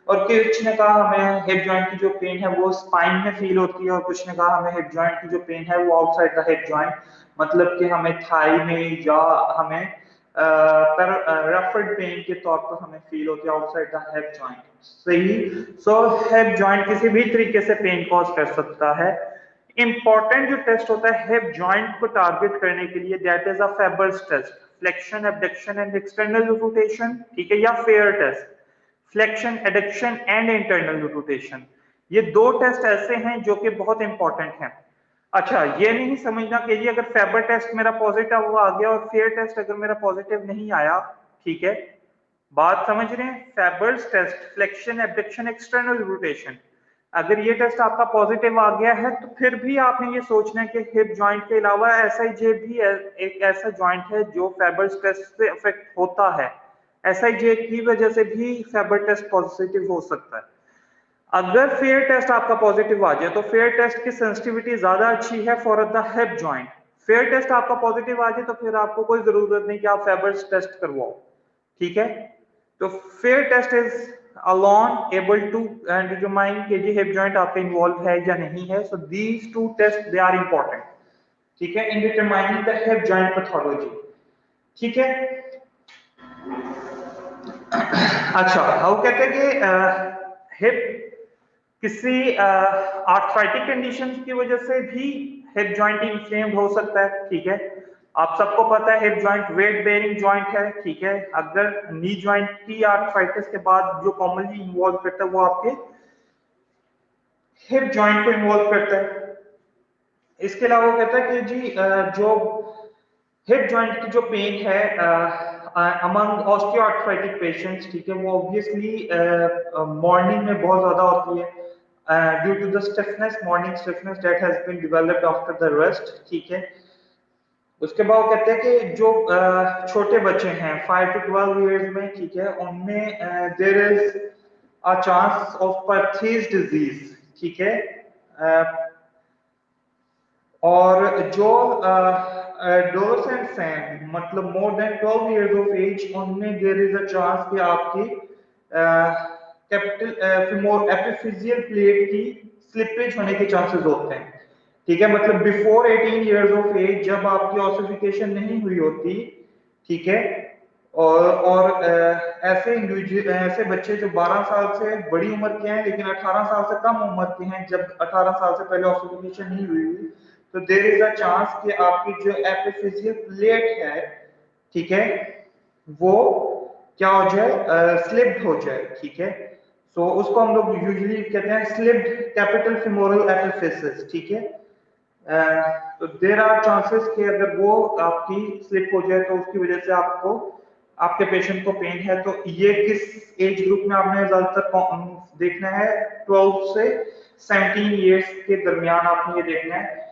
[SPEAKER 2] और कुछ ने कहा हमें हिप जॉइंट की जो पेन है वो स्पाइन में फील होती है, और कुछ ने कहा हमें हिप जॉइंट की जो पेन है वो आउटसाइड द हिप जॉइंट, मतलब कि हमें थाई में या हमें रेफर्ड पेन के तौर पर हमें फील होती है आउटसाइड द हिप जॉइंट। सही। सो हिप जॉइंट किसी भी तरीके से पेन कॉज कर सकता है। इंपॉर्टेंट जो टेस्ट होता है हिप जॉइंट को टारगेट करने के लिए, that is a FABERS test, flexion, abduction and external rotation, ठीक है, या FAIR test, flexion, adduction and internal rotation. ये दो टेस्ट ऐसे हैं जो कि बहुत इंपॉर्टेंट हैं। अच्छा, ये नहीं समझना कि जी अगर फेबर टेस्ट मेरा पॉजिटिव आ गया और फेयर टेस्ट अगर मेरा पॉजिटिव नहीं आया, ठीक है, बात समझ रहे हैं। FABERS test, flexion, abduction, external rotation, अगर ये टेस्ट आपका पॉजिटिव आ गया है तो फिर भी आपने ये सोचना है कि हिप जॉइंट के अलावा एसआईजे भी एक ऐसा जॉइंट है जो फेबर्स टेस्ट से अफेक्ट होता है, एसआईजे की वजह से भी फेबर टेस्ट पॉजिटिव हो सकता है। अगर फेयर टेस्ट आपका पॉजिटिव आ जाए तो फेयर टेस्ट की सेंसिटिविटी ज्यादा अच्छी है for the hip joint. FABER test आपका पॉजिटिव आ जाए तो फिर आपको कोई जरूरत नहीं कि आप फेबर्स टेस्ट करवाओ, ठीक है। तो FABER test is alone able to determine कि जी हिप जॉइंट आपका इन्वॉल्व है या नहीं है। So these two test they are important, ठीक है, in determining the hip joint pathology, ठीक है। अच्छा, हम कहते हैं कि हिप किसी आर्थराइटिक कंडीशन की वजह से भी हिप जॉइंट इन्फ्लेम्ड हो सकता है, ठीक है। आप सबको पता है hip joint weight bearing joint है, ठीक है। अगर नी जॉइंट की आर्थराइटिस के बाद जो कॉमनली इन्वॉल्व करता है वो आपके हिप जॉइंट को इन्वॉल्व करता है। इसके अलावा वो कहता है कि जी जो हिप जॉइंट की जो पेन है अमंग ऑस्टियोआर्थराइटिक पेशेंट्स, ठीक है, वो ऑब्वियसली मॉर्निंग में बहुत ज्यादा होती है due to the stiffness, morning stiffness that has been developed after the rest, ठीक है। उसके बाद कहते हैं कि जो छोटे बच्चे हैं 5 to 12 इयर्स में, ठीक है, उनमें there is a chance of Perthes disease, ठीक है। और जो डोरसेंट्स हैं मतलब more than 12 years of age, उनमें देयर इज अ चांस कि आपकी कैपिटल फीमोर एपिफिजियल प्लेट की स्लिपेज होने के चांसेस होते हैं, ठीक है। मतलब बिफोर 18 इयर्स ऑफ एज जब आपकी ऑसिफिकेशन नहीं हुई होती, ठीक है, और ऐसे बच्चे जो 12 साल से बड़ी उम्र के हैं लेकिन 18 साल से कम उम्र के हैं, जब 18 साल से पहले ऑसिफिकेशन नहीं हुई, तो देयर इज अ चांस कि आपकी जो एपिफिजियल प्लेट है, ठीक है, वो क्या हो जाए, स्लिप्ड हो जाए, ठीक है। सो उसको हम लोग यूजुअली कहते हैं स्लिप्ड कैपिटल फीमोरल एपिफिसिस, ठीक है। तो देयर आर चांसेस कि अगर वो आपकी स्लिप हो जाए तो उसकी वजह से आपको आपके पेशेंट को पेन है। तो ये किस एज ग्रुप में आपने ज्यादातर देखना है, 12 से 17 इयर्स के दरमियान आपने ये देखना है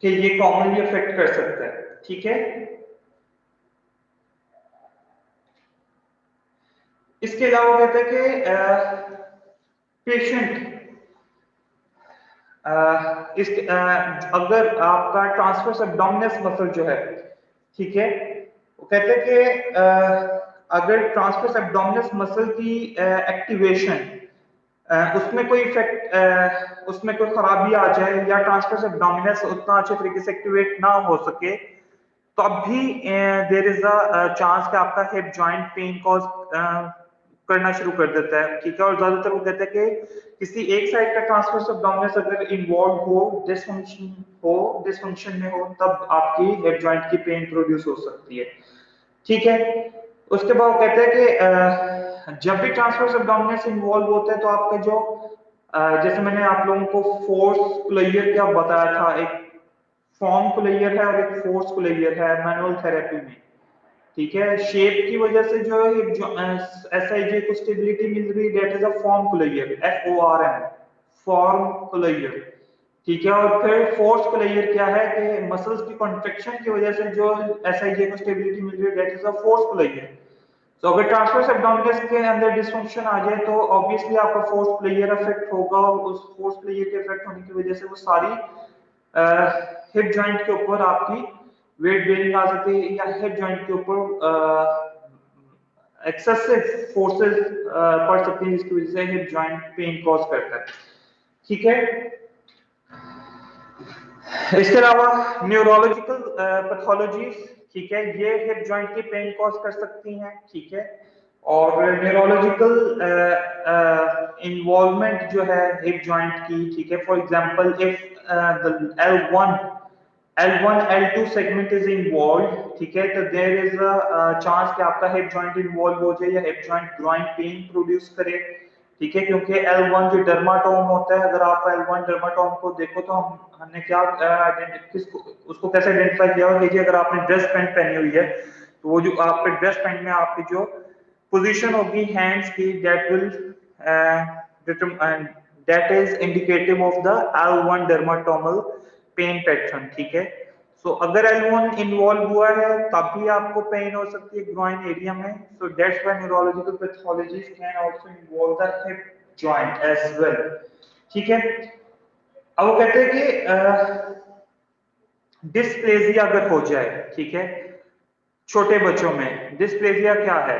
[SPEAKER 2] कि ये कॉमनली अफेक्ट कर सकता है, ठीक है। इसके अलावा कहते हैं कि पेशेंट अगर आपका ट्रांसवर्स एब्डोमिनस मसल जो है, ठीक है, वो कहते हैं कि अगर ट्रांसवर्स एब्डोमिनस मसल की एक्टिवेशन उसमें कोई इफेक्ट उसमें कोई खराबी आ जाए या ट्रांसवर्स एब्डोमिनस उतना अच्छे तरीके से एक्टिवेट ना हो सके, तो अब भी देयर इज अ चांस कि आपका हिप जॉइंट पेन कॉज करना शुरू कर देता है, ठीक है। और ज्यादातर वो कहते हैं कि किसी एक साइड का ट्रांसवर्स एब्डोमिनस अगर इन्वॉल्व हो, डिसफंक्शन में हो, तब आपकी हिप जॉइंट की पेन प्रोड्यूस हो सकती है, ठीक है। उसके बाद वो कहते हैं कि जब भी ट्रांसवर्स एब्डोमिनस इन्वॉल्व होता है तो आपका जो जैसे मैंने आप लोगों को फोर्स प्लेयर क्या बताया था, एक फॉर्म प्लेयर है और एक फोर्स प्लेयर है मैनुअल थेरेपी में, ठीक है। शेप की वजह से जो एसआईजे को स्टेबिलिटी मिल रही, that is a form player, FORM, form player, ठीक है। और फिर फोर्स प्लेयर क्या है कि मसल्स की कॉन्ट्रैक्शन की वजह से जो एसआईजे को स्टेबिलिटी मिल रही है, that is a force player. तो अगर ट्रांसवर्स एब्डोमिनल्स के अंदर डिसफंक्शन आ जाए तो ऑब्वियसली आपका फोर्स प्लेयर इफेक्ट होगा, और उस फोर्स प्लेयर के इफेक्ट होने की वजह से वो सारी हिप जॉइंट के ऊपर आपकी वेट बेरिंग आ सकती है, या हिप जॉइंट के ऊपर एक्सेसिव फोर्सेस पड़ सकती हैं, जिसकी वजह से हिप जॉइंट पेन कॉज करता है। ठीक है। इसके अलावा न्यूरोलॉजिकल पैथोलॉजीज, ठीक है, ये हिप जॉइंट की पेन कॉज कर सकती हैं। ठीक है। और न्यूरोलॉजिकल इन्वॉल्वमेंट जो है हिप जॉइंट की, ठीक है, for example if the L1 L2 segment is involve, ठीक है, तो देयर इज अ चांस कि आपका हिप जॉइंट इन्वॉल्व हो जाए या hip joint groin pain produce करे। ठीक है, क्योंकि L1 जो डर्माटोम होता है, अगर आप L1 डर्माटोम को देखो तो हमने क्या उसको कैसे आइडेंटिफाई किया होगा कि अगर आपने ड्रेस पैंट पहनी हुई है तो वो जो आपके ड्रेस पैंट में आपकी जो पोजीशन होगी हैंड्स की, that is indicative of the L1 dermatomal pain pattern. ठीक है। सो अगर L1 इन्वॉल्व हुआ है तब भी आपको पेन हो सकती है ग्रॉइन एरिया में। So that's why neurological pathologies can also involve the hip joint as well. ठीक है। अब वो कहते हैं कि डिस्प्लेजिया अगर हो जाए, ठीक है, छोटे बच्चों में डिस्प्लेजिया क्या है?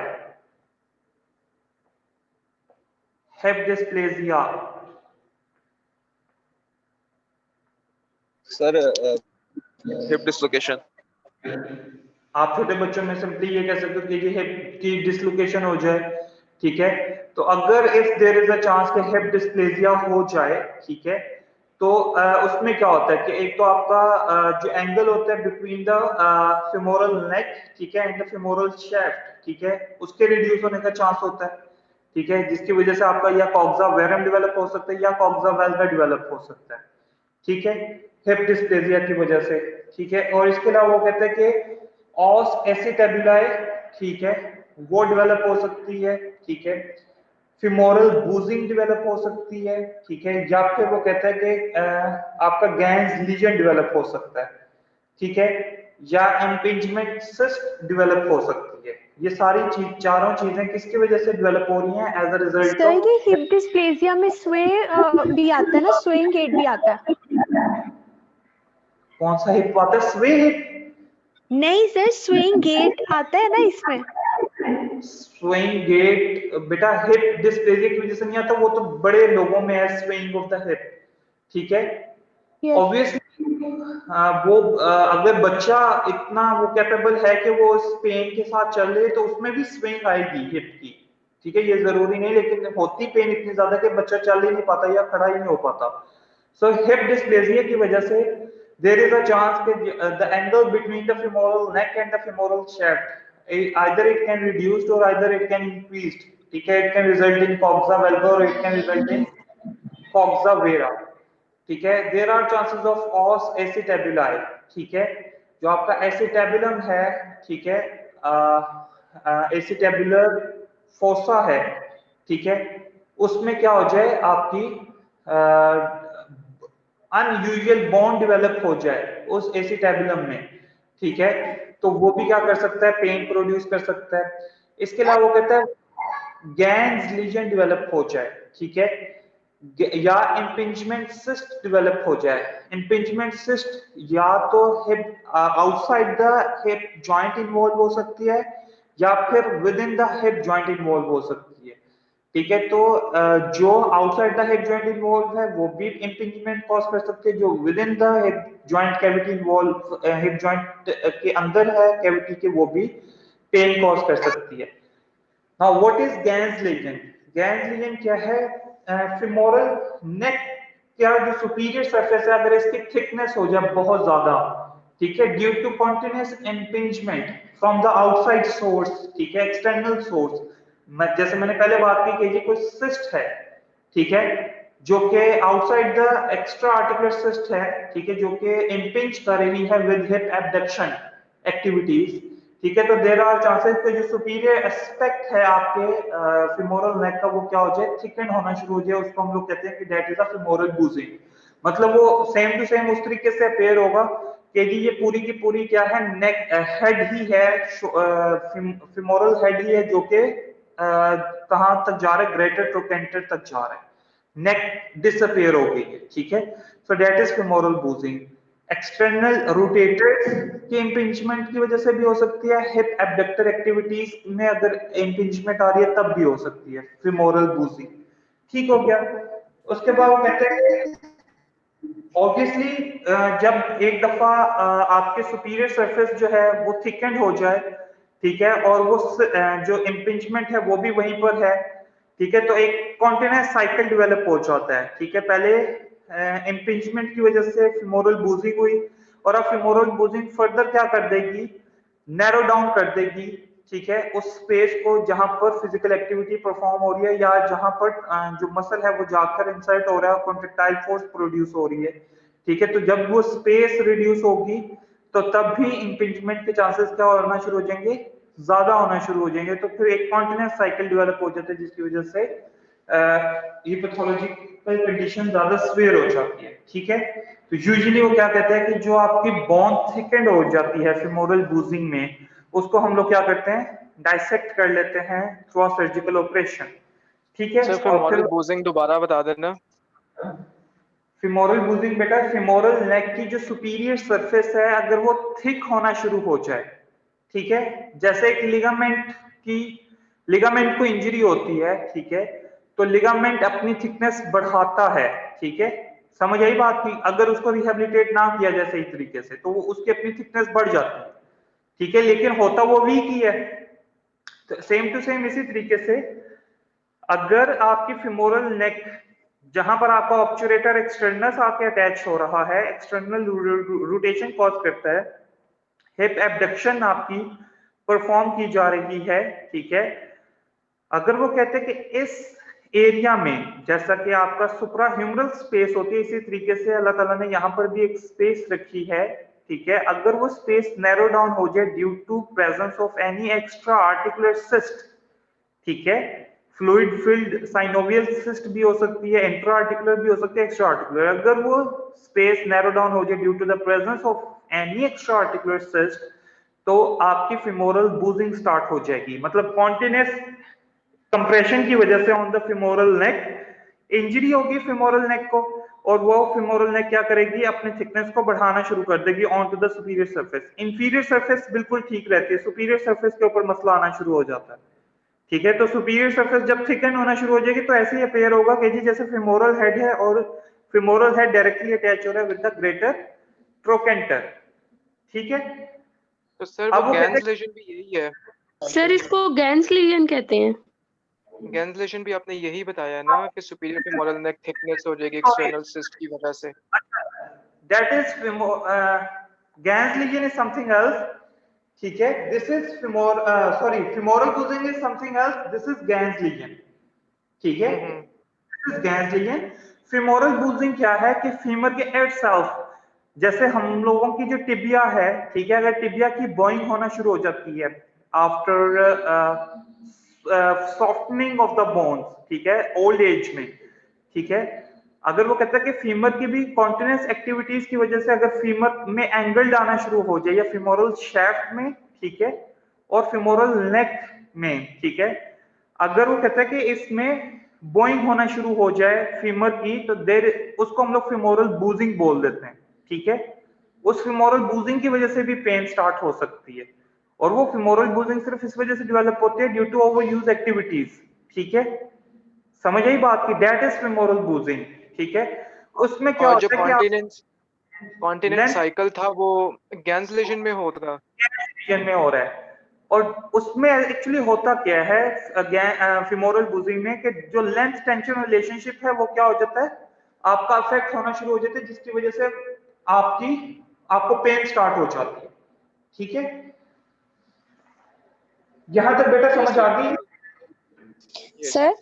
[SPEAKER 2] Hip dysplasia.
[SPEAKER 1] Sir hip dislocation.
[SPEAKER 2] आप छोटे बच्चों में सिंपली ये कह सकते हो कि हिप की डिसलोकेशन हो जाए। ठीक है। तो अगर if there is a chance कि हिप डिस्प्लेजिया हो जाए, ठीक है, तो उसमें क्या होता है कि एक तो आपका जो एंगल होता है बिटवीन द फेमोरल नेक, ठीक है, एंड द फेमोरल शाफ्ट, ठीक है, उसके रिड्यूस होने का चांस होता है। ठीक है, जिसकी वजह से आपका या कॉक्सा वेरम डेवलप हो सकता है या कॉक्सा वेल्गा डेवलप हो सकता है। ठीक है, हिप डिस्प्लेजिया की वजह से। ठीक है। और इसके अलावा वो कहते हैं कि ऑस एसिटेबुलाए, ठीक है, वो डेवलप हो सकती है। ठीक है। फिमोरल बूजिंग डेवलप हो सकती है। ठीक है। या फिर वो कहता है कि आपका गैंस लीजन डेवलप हो सकता है। ठीक है। या इम्पिंजमेंट सिस्ट डेवलप हो सकती है। ये सारी चारों चीजें किसकी वजह से डेवलप हो रही हैं? As a result
[SPEAKER 5] sir
[SPEAKER 2] of
[SPEAKER 5] ये हिप डिस्प्लेजिया में स्वे भी आता है ना, स्वेइंग गेट भी आता है?
[SPEAKER 2] कौन सा हिप आता है? स्वे हिप?
[SPEAKER 5] नहीं सर, स्वेइंग गेट आता है ना इसमें।
[SPEAKER 2] स्विंग गेट बेटा हिप डिस्प्लेजिया की वजह से नहीं आता, वो तो बड़े लोगों में है स्विंग ऑफ द हिप। ठीक है।
[SPEAKER 5] यस।
[SPEAKER 2] ऑब्वियसली वो अगर बच्चा इतना वो कैपेबल है कि वो उस पेन के साथ चल रहे तो उसमें भी स्विंग आएगी हिप की। ठीक है, ये जरूरी नहीं, लेकिन होती पेन इतनी ज्यादा कि बच्चा चल ही नहीं पाता या खड़ा ही नहीं हो पाता। सो हिप डिस्प्लेजिया की वजह से देयर इज अ चांस कि the angle between the femoral neck and the femoral shaft, either it can reduced or either it can increased. ठीक है, it can result in coxa valga or it can result in coxa vera। ठीक है। There are chances of os acetabuli. ठीक है, जो आपका एसिटेबुलम है, ठीक है, एसिटेबुलर फोसा है, ठीक है, उसमें क्या हो जाए आपकी अनयूजुअल बॉन्ड डेवलप हो जाए उस एसिटेबुलम में। ठीक है, तो वो भी क्या कर सकता है? पेन प्रोड्यूस कर सकता है। इसके अलावा वो कहता है गैंस लीजन डेवलप हो जाए। ठीक है, या इम्पिंजमेंट सिस्ट डेवलप हो जाए। इम्पिंजमेंट सिस्ट या तो hip outside the hip joint involve हो सकती है या फिर with in the hip joint involve हो सकती है। ठीक है, तो जो outside the hip joint involve है वो भी इम्पिंजमेंट कॉज कर सकती है, जो with in the hip joint cavity involve hip joint के अंदर है कैविटी के, वो भी पेन कॉज कर सकती है। Now, what is Gans lesion? Gans lesion क्या है? femoral neck क्या जो सुपीरियर सरफेस है, अगर इसकी थिकनेस हो जाए बहुत ज्यादा, ठीक है, due to continuous impingement from the outside source, ठीक है, एक्सटर्नल सोर्स, जैसे मैंने पहले बात की कि ये कोई सिस्ट है, ठीक है, जो कि outside the extra articular cyst है, ठीक है, जो कि इम्पिंज कर रही है विद हिप एब्डक्शन एक्टिविटीज। ठीक है, तो देयर आर चांसेस कि जो सुपीरियर एस्पेक्ट है आपके फेमोरल नेक का वो क्या हो जाए? थिकन होना शुरू हो जाए। उसको हम लोग कहते हैं कि दैट इज अ फेमोरल बूजिंग। मतलब वो सेम टू सेम उस तरीके से अपेयर होगा कि जी ये पूरी की पूरी क्या है, नेक हेड ही है, फिमोरल हेड ही है जो कि कहां तक जा रहा है, ग्रेटर ट्रोकेंटर तक जा रहा है, नेक डिसअपेयर हो गई है, ठीक है। So that is femoral बूजिंग। External rotators के इम्पिंजमेंट की वजह से भी हो सकती है, हिप एबडक्टर एक्टिविटीज में अगर इम्पिंजमेंट आ रही है तब भी हो सकती है फिमोरल बूजिंग, ठीक हो गया। उसके बाद वो कहते हैं ऑब्वियसली जब एक दफा आपके सुपीरियर सरफेस जो है वो थिकेंड हो जाए, ठीक है, और वो जो इम्पिंजमेंट है वो भी वहीं पर है, ठीक है, तो एक कॉन्टिन्यूअस साइकिल डेवलप हो जाता है, ठीक है। पहले इम्पिंजमेंट की वजह से फिमोरल बूजिंग हुई, और अब फिमोरल बूजिंग फर्दर क्या कर देगी, नैरो डाउन कर देगी, ठीक है, उस स्पेस को जहां पर फिजिकल एक्टिविटी परफॉर्म हो रही है या जहां पर जो मसल है वो जाकर इंसर्ट हो रहा है, कॉन्ट्रेक्टाइल फोर्स प्रोड्यूस हो रही है, ठीक है। तो जब वो स्पेस रिड्यूस होगी तो तब भी इम्पिंजमेंट के चांसेस क्या होना शुरू हो जाएंगे, ज्यादा होना शुरू हो जाएंगे। तो फिर एक कॉन्टिन्यूअस साइकिल डेवलप हो जाता है जिसकी वजह से ये पैथोलॉजिकल कंडीशन ज्यादा स्वेयर हो जाती है, ठीक है। तो यूजुअली वो क्या कहते हैं कि जो आपकी बोन थिकेंड हो जाती है फिमोरल बूजिंग में, उसको हम लोग क्या करते हैं, डाइसेक्ट कर लेते हैं थ्रू सर्जिकल ऑपरेशन, ठीक है।
[SPEAKER 6] सर
[SPEAKER 2] और
[SPEAKER 6] फिमोरल
[SPEAKER 2] फिर
[SPEAKER 6] बूजिंग दोबारा बता देना।
[SPEAKER 2] फिमोरल बूजिंग बेटा, फिमोरल नेक की जो सुपीरियर सरफेस है अगर वो थिक होना शुरू हो जाए, ठीक है, जैसे एक लिगामेंट को इंजरी होती है, ठीक है, तो लिगामेंट अपनी थिकनेस बढ़ाता है, ठीक है, समझ आई बात की, अगर उसको रिहेबिलिटेट ना किया जाए सही तरीके से तो वो उसकी अपनी थिकनेस बढ़ जाती है, ठीक है, लेकिन होता वो वीक ही है। तो सेम टू सेम इसी तरीके से अगर आपकी फिमोरल नेक जहां पर आपका ऑब्चुरेटर एक्सटर्नस आके अटैच हो रहा है, एक्सटर्नल रोटेशन कॉज करता है, हिप एबडक्शन आपकी परफॉर्म की जा रही है, ठीक है, अगर वो कहते हैं कि इस एरिया में जैसा कि आपका सुप्राह्यूमरल स्पेस होती है, इसी तरीके से अल्लाह ताला ने यहाँ पर भी एक स्पेस रखी है, ठीक है, अगर वो स्पेस नैरो डाउन हो जाए due to presence of any extra articular cyst, ठीक है, फ्लूइड फिल्ड साइनोवियल सिस्ट भी हो सकती है, इंट्रा आर्टिकुलर भी हो सकती है, एक्स्ट्रा आर्टिकुलर, अगर वो स्पेस नैरो डाउन हो जाए due to the presence of any extra articular cyst, तो आपकी फिमोरल बूजिंग स्टार्ट हो जाएगी, मतलब कॉन्टिन्यूअस कंप्रेशन की वजह से on the femoral neck injury होगी फिमोरल नेक को, और वो फिमोरल नेक क्या करेगी, अपने थिकनेस को बढ़ाना शुरू कर देगी on to the superior surface. Inferior surface बिल्कुल ठीक रहती है, सुपीरियर सरफेस के ऊपर मसला आना शुरू हो जाता है, ठीक है। तो सुपीरियर सरफेस जब थिकन होना शुरू हो जाएगी तो ऐसे ही अपेयर होगा कि जी जैसे फिमोरल हेड है और फिमोरल हेड डायरेक्टली अटैच हो रहा है विद द ग्रेटर ट्रोकेंटर, ठीक है।
[SPEAKER 6] तो सर
[SPEAKER 2] अब
[SPEAKER 6] वो
[SPEAKER 2] वो कहते
[SPEAKER 6] गैंस लेशन भी यही है।
[SPEAKER 3] सर इसको गैंस लीजन कहते हैं।
[SPEAKER 6] गैंस लेशन भी आपने यही बताया है ना कि सुपीरियर फिमोरल नेक थिकनेस हो जाएगी एक्सटर्नल सिस्ट की वजह से।
[SPEAKER 2] That is Ganz lesion is something else, ठीक है, this is femoral bruising is something else, this is Ganz lesion, ठीक है, this is Ganz lesion. Femoral bruising क्या है कि फीमर के इटसेल्फ, जैसे हम लोगों की जो टिबिया है, ठीक है, अगर टिबिया की बॉइंग होना शुरू हो जाती है after softening of the bones, ठीक है, ओल्ड एज में, ठीक है, अगर वो कहता है कि फीमर की भी कॉन्टिन्यूअस एक्टिविटीज की वजह से अगर फीमर में एंगल आना शुरू हो जाए या फिमोरल शैफ्ट में, ठीक है, और फिमोरल नेक में, ठीक है, अगर वो कहता है कि इसमें बोइंग होना शुरू हो जाए फीमर की, तो देर उसको हम लोग फिमोरल बूजिंग बोल देते हैं, ठीक है। उस फिमोरल बूजिंग की वजह से भी पेन स्टार्ट हो सकती है, और वो फिमोरल बूजिंग सिर्फ इस वजह से डेवलप होती है due to over use activities, ठीक है, समझ आई बात की, दैट इज फिमोरल बूजिंग, ठीक है। उसमें क्या
[SPEAKER 6] और जो
[SPEAKER 2] होता है कि
[SPEAKER 6] कॉन्टिनेंट साइकिल था वो गैंस लेशन में होता था
[SPEAKER 2] रीजन में हो रहा है, और उसमें एक्चुअली होता क्या है फिमोरल बूजिंग में कि जो लेंथ टेंशन रिलेशनशिप है वो क्या हो जाता है, आपका अफेक्ट होना शुरू हो जाता है, जिसकी वजह से आपको पेन स्टार्ट हो जाती है, ठीक है। यहां तक बेटा समझ आ गई?
[SPEAKER 5] सर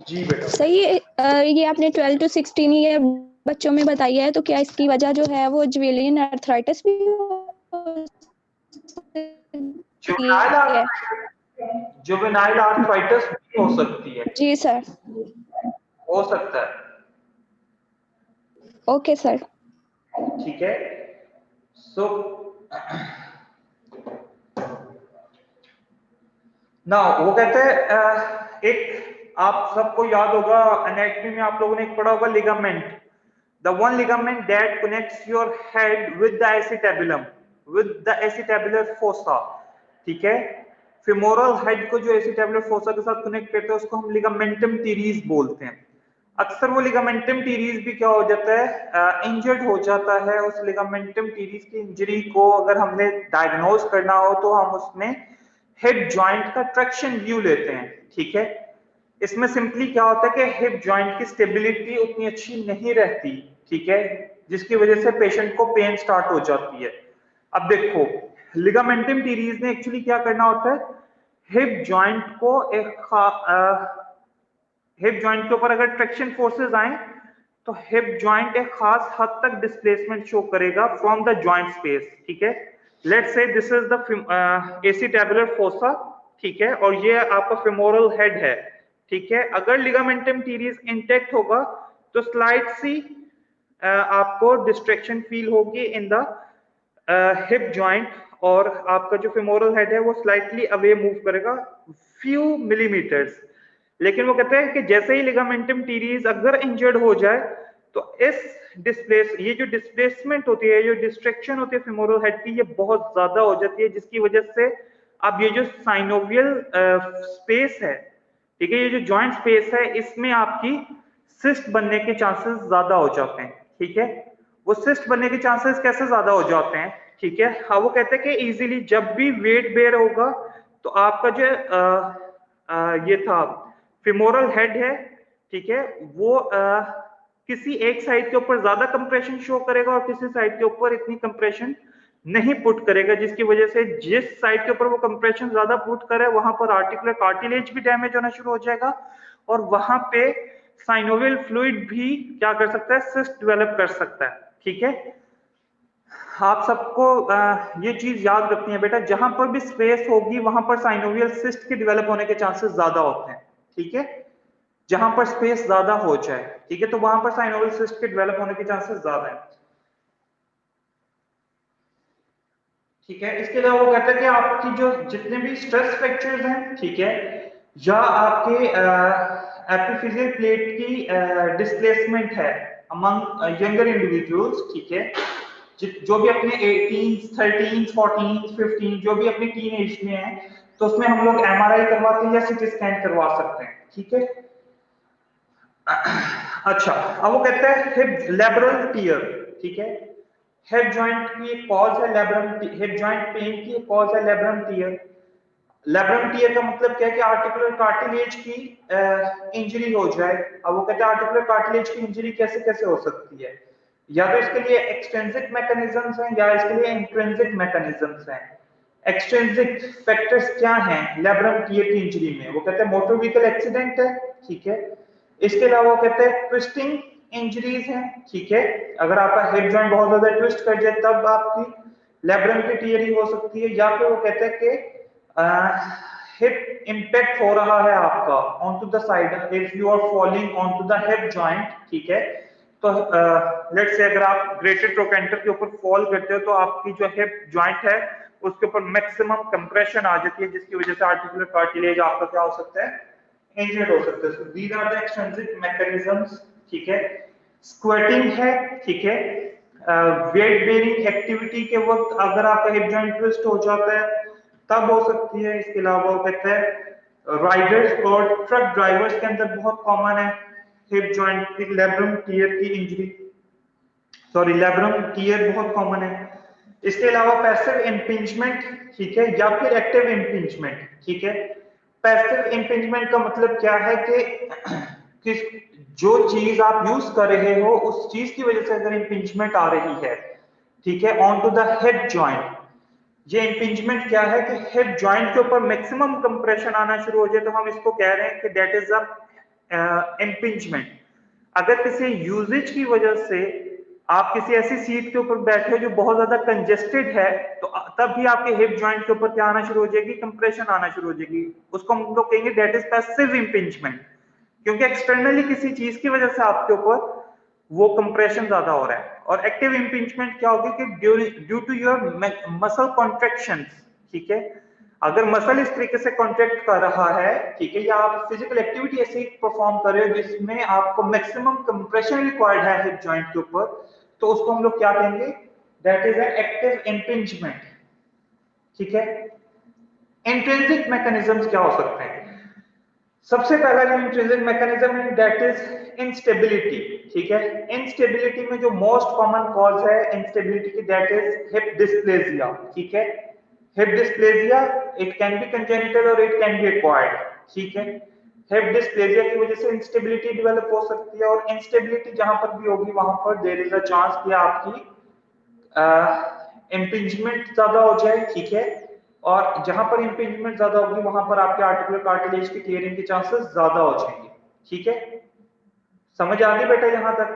[SPEAKER 2] जी बेटा।
[SPEAKER 5] सही ये आपने 12 to 16 ईयर बच्चों में बताई है, तो क्या इसकी वजह जो है वो जुवेनिल आर्थराइटिस भी है?
[SPEAKER 2] जुवेनाइल आर्थराइटिस भी हो सकती है,
[SPEAKER 5] जी सर।
[SPEAKER 2] हो सकता है,
[SPEAKER 5] ओके सर।
[SPEAKER 2] ठीक है। सो ना वो कहते हैं एक आप सबको याद होगा एनाटॉमी में आप लोगों ने एक पढ़ा होगा ligament, the one ligament that connects your head with the acetabular fossa. ठीक है, फेमोरल हेड को जो एसिटाबुलर फोसा के साथ कनेक्ट करते हैं उसको हम लिगामेंटम टीरीज बोलते हैं। अक्सर वो लिगामेंटम टीरीज भी क्या हो जाता है, इंजर्ड हो जाता है। उस लिगामेंटम टीरीज की इंजरी को अगर हमने डायग्नोज करना हो तो हम उसमें हिप जॉइंट का ट्रैक्शन व्यू लेते हैं। ठीक है, इसमें सिंपली क्या होता है कि हिप जॉइंट की स्टेबिलिटी उतनी अच्छी नहीं रहती। ठीक है, जिसकी वजह से पेशेंट को पेन स्टार्ट हो जाती है। अब देखो लिगामेंटम टीरीज ने एक्चुअली क्या करना होता है, हिप जॉइंट को हिप जॉइंट के ऊपर अगर ट्रैक्शन फोर्सेस आए तो हिप जॉइंट एक खास हद तक डिस्प्लेसमेंट शो करेगा फ्रॉम द जॉइंट स्पेस। ठीक है, let's say this is the acetabular fossa. ठीक है, और ये आपका फेमोरल हेड है। ठीक है, अगर लिगामेंटम टीरीज इंटैक्ट होगा तो स्लाइट सी आपको डिस्ट्रैक्शन फील होगी इन द हिप जॉइंट, और आपका जो फेमोरल हेड है वो स्लाइटली अवे मूव करेगा फ्यू मिलीमीटर्स। लेकिन वो कहते हैं कि जैसे ही लिगामेंटम टीरीज अगर इंजर्ड हो जाए तो ये जो डिस्प्लेसमेंट होती है, जो डिस्ट्रैक्शन होती है फेमोरल हेड की, ये बहुत ज्यादा हो जाती है, जिसकी वजह से अब ये जो साइनोवियल स्पेस है, ठीक है, ये जो जॉइंट स्पेस है, इसमें आपकी सिस्ट बनने के चांसेस ज्यादा हो जाते हैं। ठीक है, वो सिस्ट बनने के चांसेस कैसे ज्यादा हो जाते हैं? ठीक है, हाँ, वो कहते हैं कि इजीली जब भी वेट बेयर होगा तो आपका जो ये था फेमोरल हेड है, ठीक है, वो किसी एक साइड के ऊपर ज्यादा कंप्रेशन शो करेगा और किसी साइड के ऊपर इतनी कंप्रेशन नहीं पुट करेगा, जिसकी वजह से जिस साइड के ऊपर वो कंप्रेशन ज्यादा पुट करे वहां पर आर्टिकुलर कार्टिलेज भी डैमेज होना शुरू हो जाएगा और वहां पे साइनोवियल फ्लूइड भी क्या कर सकता है, सिस्ट डेवलप कर सकता है। ठीक है, आप सबको ये चीज याद रखनी है बेटा, जहां पर भी स्पेस होगी वहां पर साइनोवियल सिस्ट के डेवलप होने के चांसेस ज्यादा होते हैं। ठीक है, जहां पर स्पेस ज्यादा हो जाए, ठीक है, तो वहां पर साइनोवियल सिस्ट के डेवलप होने के चांसेस ज्यादा है। ठीक है, इसके अलावा वो कहता है कि आपकी जो जितने भी स्ट्रेस फ्रैक्चर्स हैं, ठीक है, या आपके एपिफिजियल प्लेट की डिस्प्लेसमेंट है अमंग यंगर इंडिविजुअल्स, ठीक है, जो भी अपने 18, 13, 14, 15 जो भी अपनी टीन एज में है, तो उसमें हम लोग एमआरआई करवाते हैं या सीटी स्कैन करवा सकते हैं। ठीक है, अच्छा, अब वो कहता है हिप लैबरल टियर। ठीक है, हिप जॉइंट की कॉज है लैब्रम, हिप जॉइंट पेन की कॉज है लैब्रम टियर। लैब्रम टियर का मतलब क्या है कि आर्टिकुलर कार्टिलेज की इंजरी हो जाए। अब वो कहते हैं आर्टिकुलर कार्टिलेज की इंजरी कैसे कैसे हो सकती है, या तो इसके लिए एक्सट्रिंसिक मैकेनिज्म्स हैं या इसके लिए इंट्रिंसिक मैकेनिज्म्स हैं। एक्सट्रिंसिक फैक्टर्स क्या हैं लैब्रम टियर की इंजरी में? वो कहते हैं मोटर व्हीकल एक्सीडेंट है। ठीक है, इसके अलावा वो कहते हैं ट्विस्टिंग इंजरीज हैं। ठीक है, अगर आपका हिप जॉइंट बहुत ज्यादा ट्विस्ट कर जाए तब आपकी लैब्रम की टियरिंग हो सकती है, या फिर वो कहते हैं कि हिप इंपैक्ट हो रहा है आपका on to the side, if you are falling on to the hip joint. ठीक है, तो लेट्स से अगर आप ग्रेटेड ट्रोकेंटर के ऊपर फॉल करते हो तो आपकी जो हिप जॉइंट है उसके ऊपर मैक्सिमम कंप्रेशन आ जाती है, जिसकी वजह से आर्टिकुलर कार्टिलेज आपका क्या हो सकता है, इंजर्ड हो सकते हैं। So these are the extrinsic mechanisms. ठीक है, स्क्वेटिंग है। ठीक है, वेट बेयरिंग एक्टिविटी के वक्त अगर आपका हिप जॉइंट ट्विस्ट हो जाता है तब हो सकती है। इसके अलावा वो कहते हैं राइडर्स और ट्रक ड्राइवर्स के अंदर बहुत कॉमन है हिप जॉइंट की लैब्रम टियर की इंजरी, सॉरी लैब्रम टियर बहुत कॉमन है। इसके अलावा पैसिव इंपिंजमेंट, ठीक है, या फिर एक्टिव इंपिंजमेंट। ठीक है, पैसिव इंपिंजमेंट का मतलब क्या है कि जो चीज आप यूज कर रहे हो उस चीज की वजह से अगर इंपिंजमेंट आ रही है, ठीक है, on to the hip joint, ये इंपिंजमेंट क्या है कि हिप जॉइंट के ऊपर मैक्सिमम कंप्रेशन आना शुरू हो जाए तो हम इसको कह रहे हैं कि दैट इज अ इंपिंजमेंट। अगर किसी यूजेज की वजह से आप किसी ऐसी सीट के ऊपर बैठे हो जो बहुत ज्यादा कंजेस्टेड है तो तब भी आपके हिप जॉइंट के ऊपर क्या आना शुरू हो जाएगी, कंप्रेशन आना शुरू हो जाएगी, उसको हम लोग कहेंगे दैट इज पैसिव इंपिंजमेंट, क्योंकि एक्सटर्नली किसी चीज की वजह से आपके ऊपर वो कंप्रेशन ज्यादा हो रहा है। और एक्टिव इम्पिंजमेंट क्या होगी कि due to your muscle contractions, ठीक है, अगर मसल इस तरीके से कॉन्ट्रैक्ट कर रहा है, ठीक है, या आप फिजिकल एक्टिविटी ऐसे परफॉर्म कर रहे हो जिसमें आपको मैक्सिमम कंप्रेशन रिक्वायर्ड है हिप जॉइंट के ऊपर, तो उसको हम लोग क्या कहेंगे, that is an active impingement, ठीक है। इंट्रिंसिक मैकेनिज्म्स क्या हो सकते हैं? सबसे पहला जो इंट्रिंसिक मैकेनिज्म है दैट इज इंस्टेबिलिटी, ठीक है। इंस्टेबिलिटी में जो मोस्ट कॉमन कॉज है इंस्टेबिलिटी की, दैट इज हिप डिस्प्लेसिया, ठीक है। Hip dysplasia, it can B congenital और इट कैन बी एक्वायर्ड, ठीक है। हिप डिस्प्लेसिया की वजह से इंस्टेबिलिटी डेवलप हो सकती है, और इंस्टेबिलिटी जहां पर भी होगी वहां पर देयर इज अ चांस कि आपकी इम्पिंजमेंट ज्यादा हो जाए, ठीक है। और जहां पर इम्पिंजमेंट ज्यादा होगी वहां पर आपके आर्टिकुलर कार्टिलेज की टियरिंग के चांसेस ज्यादा हो जाएंगे, ठीक है। समझ आ गई बेटा यहाँ तक?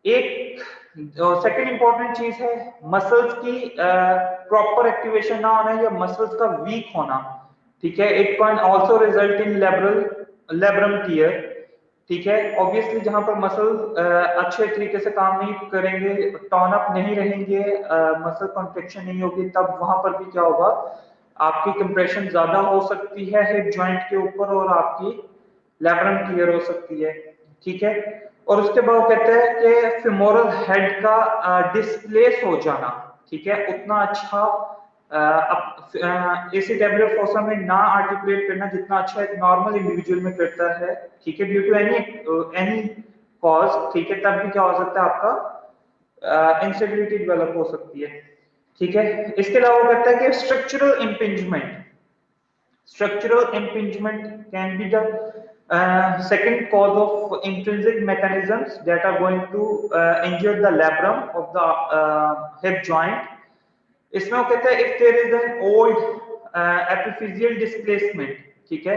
[SPEAKER 2] एक सेकंड इंपॉर्टेंट चीज है मसल्स की प्रॉपर एक्टिवेशन ना होना या मसल्स का वीक होना, ठीक है। It can also result in labrum tear, ठीक है। ऑब्वियसली जहां पर मसल अच्छे तरीके से काम नहीं करेंगे, टर्न अप नहीं रहेंगे, मसल कॉन्ट्रैक्शन नहीं होगी, तब वहां पर भी क्या होगा, आपकी कंप्रेशन ज्यादा हो सकती है हिप जॉइंट के ऊपर और आपकी लेब्रम टियर हो सकती है, ठीक है। और उसके बाद कहते हैं कि फेमोरल हेड का डिस्प्लेस हो जाना, ठीक है, उतना अच्छा एसीटाबुलर फोसा में ना आर्टिकुलेट करना जितना अच्छा एक नॉर्मल इंडिविजुअल में करता है, ठीक है, ड्यू टू एनी कॉज, ठीक है। तब भी क्या हो सकता है, आपका इंस्टेबिलिटी डेवलप हो सकती है, ठीक है। इसके अलावा कहता है कि structural impingement can be the second cause of intrinsic mechanisms that are going to injure the labrum of the hip joint. इसमें वो कहता है if there is an old epiphyseal displacement, ठीक है,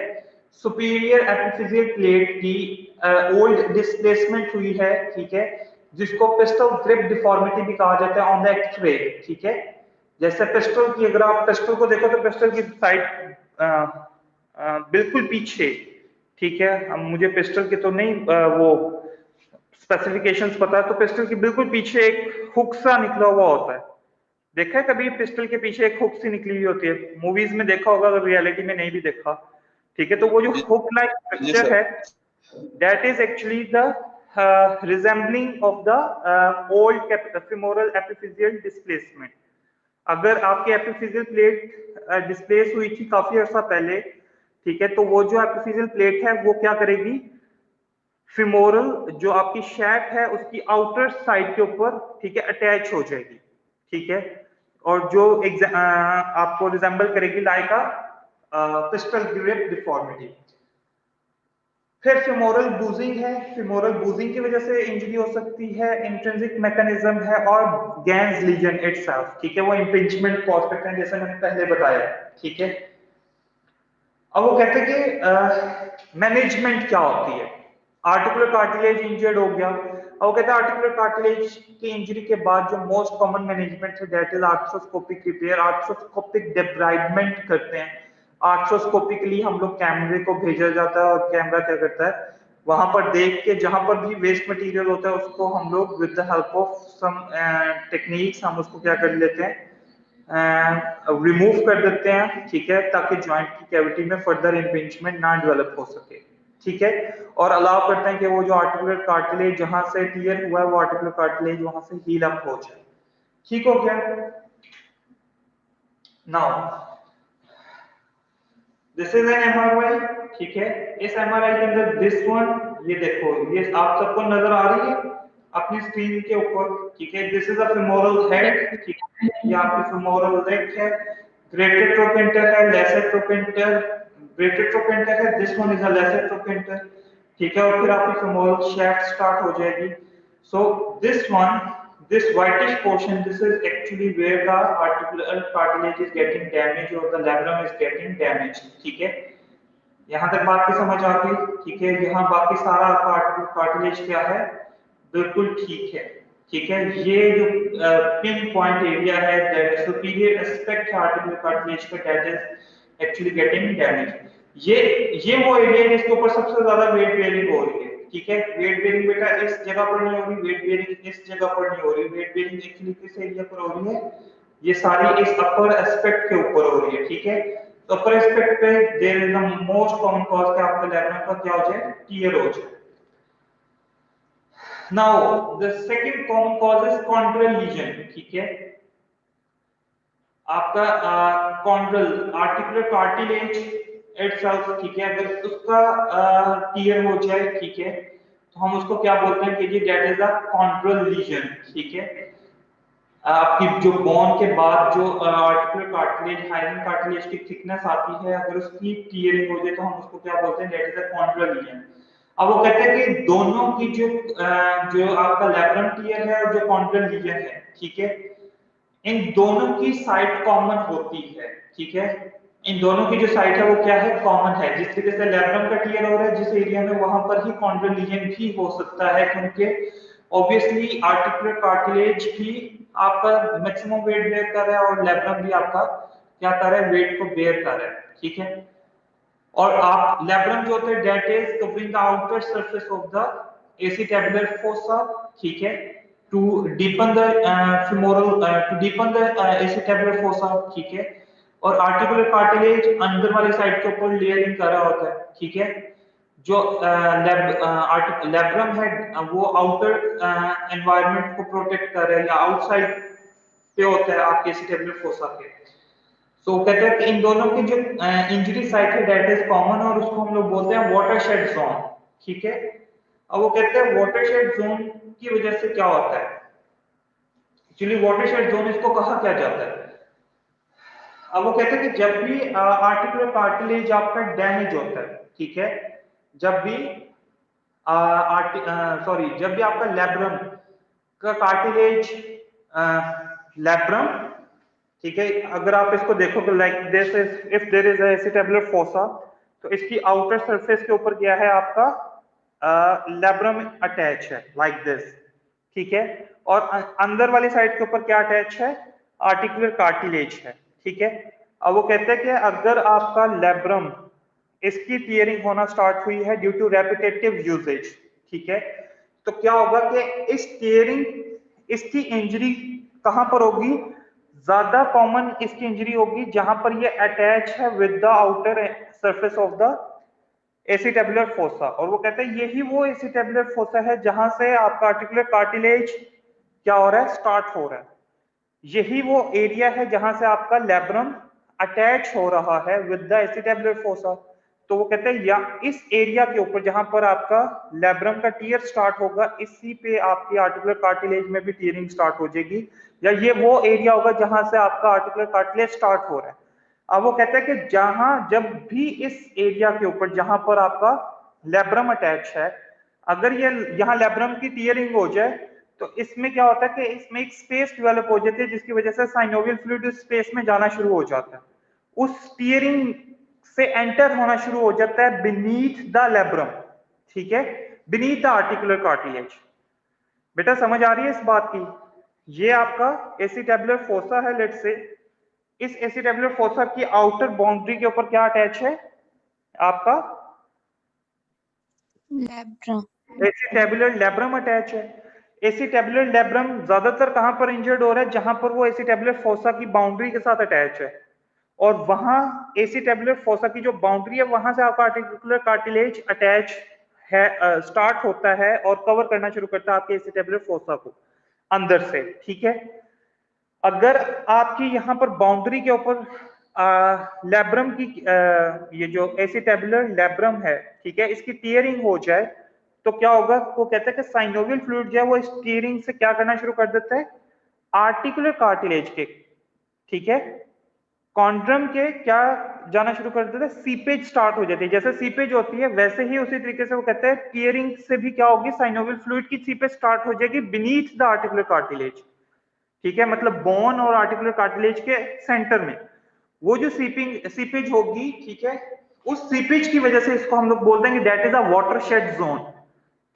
[SPEAKER 2] superior epiphyseal plate की old displacement हुई है, ठीक है, जिसको पिस्टल ग्रिप डिफॉर्मिटी भी कहा जाता है ऑन द एक्स-रे, ठीक है। जैसे पिस्टल की, अगर आप पिस्टल को देखो तो पिस्टल की साइड बिल्कुल पीछे, ठीक है, अब मुझे पिस्टल के तो नहीं वो स्पेसिफिकेशंस पता है, तो पिस्टल के बिल्कुल पीछे एक हुक सा निकला हुआ होता है। देखा है कभी पिस्टल के पीछे एक हुक सी निकली हुई होती है? मूवीज में देखा होगा, अगर रियलिटी में नहीं भी देखा, ठीक है। तो वो जो हुक लाइक स्ट्रक्चर है that is actually the resembling of the old femoral epiphyseal displacement. अगर आपकी एपिफिजियल प्लेट डिस्प्लेस हुई थी काफी अर्सा पहले, ठीक है, तो वो जो एपिफिजियल प्लेट है वो क्या करेगी, फेमोरल जो आपकी शैफ्ट है उसकी आउटर साइड के ऊपर, ठीक है, अटैच हो जाएगी, ठीक है, और जो आपको रिजेंबल करेगी like a pistol grip deformity. फिर फेमोरल बूजिंग है, फेमोरल बूजिंग की वजह से इंजरी हो सकती है, इंट्रिंसिक मैकेनिज्म है, और गैंस लीजन इटसेल्फ, ठीक है, वो इम्पिंजमेंट कॉज करते हैं जैसे मैंने पहले बताया, ठीक है। अब वो कहते हैं कि मैनेजमेंट क्या होती है, आर्टिकुलर कार्टिलेज इंजर्ड हो गया, अब वो कहते हैं आर्टिकुलर कार्टिलेज की इंजरी के बाद जो मोस्ट कॉमन मैनेजमेंट है that is arthroscopic repair, arthroscopic debridement करते हैं। आर्थ्रोस्कोपिकली हम लोग कैमरे को भेजा जाता है और कैमरा क्या करता है, वहां पर देख के जहां पर भी वेस्ट मटेरियल होता है उसको हम लोग with the help of some techniques हम उसको क्या कर लेते हैं, रिमूव कर देते हैं, ठीक है, ताकि जॉइंट की कैविटी में फर्दर इम्पिंजमेंट ना डेवलप हो सके, ठीक है। और अलाउ करते हैं कि वो जो आर्टिकुलर कार्टिलेज जहां से टियर हुआ है वो आर्टिकुलर कार्टिलेज वहां से हील अप हो जाए, ठीक हो गया। Now this is an MRI, ठीक है। इस एमआरआई के अंदर दिस वन, ये देखो, ये आप सबको नजर आ रही है अपनी स्क्रीन के ऊपर, ठीक है। This is a femoral head, ठीक है, ये आपकी फेमोरल नेक है, ग्रेटर ट्रोकेंटर है, लेसर ट्रोकेंटर, ग्रेटर ट्रोकेंटर है, this one is a lesser trochanter, ठीक है, और फिर आपकी फेमोरल शैफ्ट स्टार्ट हो जाएगी। So this one, this whitish portion, this is actually where the articular cartilage is getting damaged or the labrum is getting damaged, ठीक है। यहाँ तक बात की समझ आ गई, ठीक है। यहाँ बाकी सारा आर्टिकुलर कार्टिलेज क्या है, बिल्कुल ठीक है, ठीक है। ये जो पिन पॉइंट एरिया है that superior aspect articular cartilage का that is actually getting damage. ये वो एरिया है जिसके ऊपर सबसे ज्यादा वेट बेयरिंग हो रही है, ठीक है। वेट बेरिंग बेटा इस जगह पर नहीं होगी, वेट बेरिंग इस जगह पर नहीं हो रही, वेट बेरिंग एक्चुअली किस एरिया पर हो रही है, ये सारी इस अपर एस्पेक्ट के ऊपर हो रही है, ठीक है। तो अपर एस्पेक्ट पे there is the most common cause कि आपका लैब्रम का क्या हो जाए, टियर हो जाए। Now the second common cause is chondral lesion, ठीक है। आपका कॉन्ड्रल आर्टिकुलर कार्टिलेज इटसेल्फ, ठीक है, अगर उसका टियर हो जाए, ठीक है, तो हम उसको क्या बोलते हैं कि ये that is a chondral lesion, ठीक है। आपकी जो बोन के बाद जो आर्टिकुलर कार्टिलेज हाइलिन कार्टिलेज की थिकनेस आती है, अगर उसकी टियरिंग हो जाए तो हम उसको क्या बोलते हैं, that is a chondral lesion. अब वो कहते हैं कि दोनों की जो आपका लैब्रम टियर है और जो कॉन्ड्रल लीजन है, ठीक है, इन दोनों की साइट कॉमन होती है, ठीक है। इन दोनों की जो साइट है वो क्या है, कॉमन है। जिस तरीके से लैब्रम का टियर हो रहा है जिस एरिया में, वहां पर ही कॉन्ड्रल लीजन भी हो सकता है, क्योंकि ऑब्वियसली आर्टिकुलर कार्टिलेज भी आपका मैक्सिमम वेट बेयर कर रहा है और लैब्रम भी आपका क्या कर रहा है, वेट को बेयर कर रहा है, ठीक है। और आप लैब्रम जो होता है that is covering the outer surface of the acetabular fossa, ठीक है, to deepen the femoral to deepen the acetabular fossa, ठीक है। और आर्टिकुलर कार्टिलेज अंदर वाली साइड के ऊपर लेयरिंग कर रहा होता है, ठीक है। जो लैब्रम है वो आउटर एनवायरनमेंट को प्रोटेक्ट कर रहा है या आउटसाइड पे होता है आपके एसिटाबुलर फोसा के। सो कहते हैं कि इन दोनों की जो इंजरी साइट है दैट इज कॉमन और उसको हम लोग बोलते हैं वाटरशेड जोन, ठीक है। अब वो कहते हैं वाटरशेड जोन की वजह से क्या होता है, एक्चुअली वाटरशेड जोन इसको कहा क्या जाता है। अब वो कहते हैं कि जब भी आर्टिकुलर कार्टिलेज आपका डैमेज होता है, ठीक है, जब भी जब भी आपका लैब्रम का कार्टिलेज लैब्रम, ठीक है, अगर आप इसको देखोगे like this is if there is a acetabular fossa, तो इसकी आउटर सरफेस के ऊपर क्या है आपका लैब्रम अटैच है लाइक दिस, ठीक है। और अंदर वाली साइड के ऊपर क्या अटैच है, आर्टिकुलर कार्टिलेज है, ठीक है। अब वो कहते हैं कि अगर आपका लैब्रम इसकी टियरिंग होना स्टार्ट हुई है ड्यू टू रेपिटेटिव यूजेज, ठीक है, तो क्या होगा कि इस टियरिंग इसकी इंजरी कहां पर होगी, ज्यादा कॉमन इसकी इंजरी होगी जहां पर ये अटैच है with the outer surface of the acetabular fossa. और वो कहते हैं यही वो एसिटाबुलर फोसा है जहां से आपका आर्टिकुलर कार्टिलेज क्या हो रहा है, स्टार्ट हो रहा है। यही वो एरिया है जहां से आपका लैब्रम अटैच हो रहा है विद द एसिटाबुलर फोसा। तो वो कहते हैं या इस एरिया के ऊपर जहां पर आपका लैब्रम का टियर स्टार्ट होगा, इसी पे आपकी आर्टिकुलर कार्टिलेज में भी टियरिंग स्टार्ट हो जाएगी, या ये वो एरिया होगा जहां से आपका आर्टिकुलर कार्टिलेज स्टार्ट हो रहा है। अब वो कहते हैं कि जहां जब भी इस एरिया के ऊपर जहां पर आपका लैब्रम अटैच है, अगर ये यहाँ लैब्रम की टियरिंग हो जाए तो इसमें क्या होता है कि इसमें एक स्पेस डेवलप हो जाती है जिसकी वजह से साइनोवियल फ्लूइड उस स्पेस में जाना शुरू हो जाता है, उस टियरिंग से एंटर होना शुरू हो जाता है बीनीथ द लैब्रम, ठीक है, बीनीथ द आर्टिकुलर कार्टिलेज। बेटा समझ आ रही है इस बात की, ये आपका एसिटाबुलर फोसा है, लेट्स से इस एसिटाबुलर फोसा की आउटर बाउंड्री के ऊपर क्या अटैच है आपका
[SPEAKER 5] लैब्रम,
[SPEAKER 2] एसिटाबुलर लैब्रम अटैच है। एसिटाबुलर लैब्रम ज्यादातर कहां पर इंजर्ड हो रहा है, जहां पर वो एसिटाबुलर फोसा की बाउंड्री के साथ अटैच है, और वहां एसिटाबुलर फोसा की जो बाउंड्री है वहां से आपका आर्टिकुलर कार्टिलेज अटैच है, स्टार्ट होता है और कवर करना शुरू करता है आपके एसिटाबुलर फोसा को अंदर से, ठीक है। अगर आपकी यहाँ पर बाउंड्री के ऊपर लैब्रम की ये जो एसिटाबुलर लैब्रम है, ठीक है, इसकी टियरिंग हो जाए तो क्या होगा, वो कहते हैं कि साइनोवियल फ्लूइड जो है वो इस टियरिंग से क्या करना शुरू कर देता है, आर्टिकुलर कार्टिलेज के, ठीक है, कॉन्ड्रम के क्या जाना शुरू कर देता है, सीपेज स्टार्ट हो जाती है। जैसे सीपेज होती है वैसे ही उसी तरीके से वो कहते हैं टियरिंग से भी क्या होगी, साइनोवियल फ्लूइड की सीपेज स्टार्ट हो जाएगी बीनीथ द आर्टिकुलर कार्टिलेज, ठीक है, मतलब बोन और आर्टिकुलर कार्टिलेज के सेंटर में वो जो सीपेज होगी, ठीक है, उस सीपेज की वजह से इसको हम लोग बोलते हैं कि that is a watershed zone,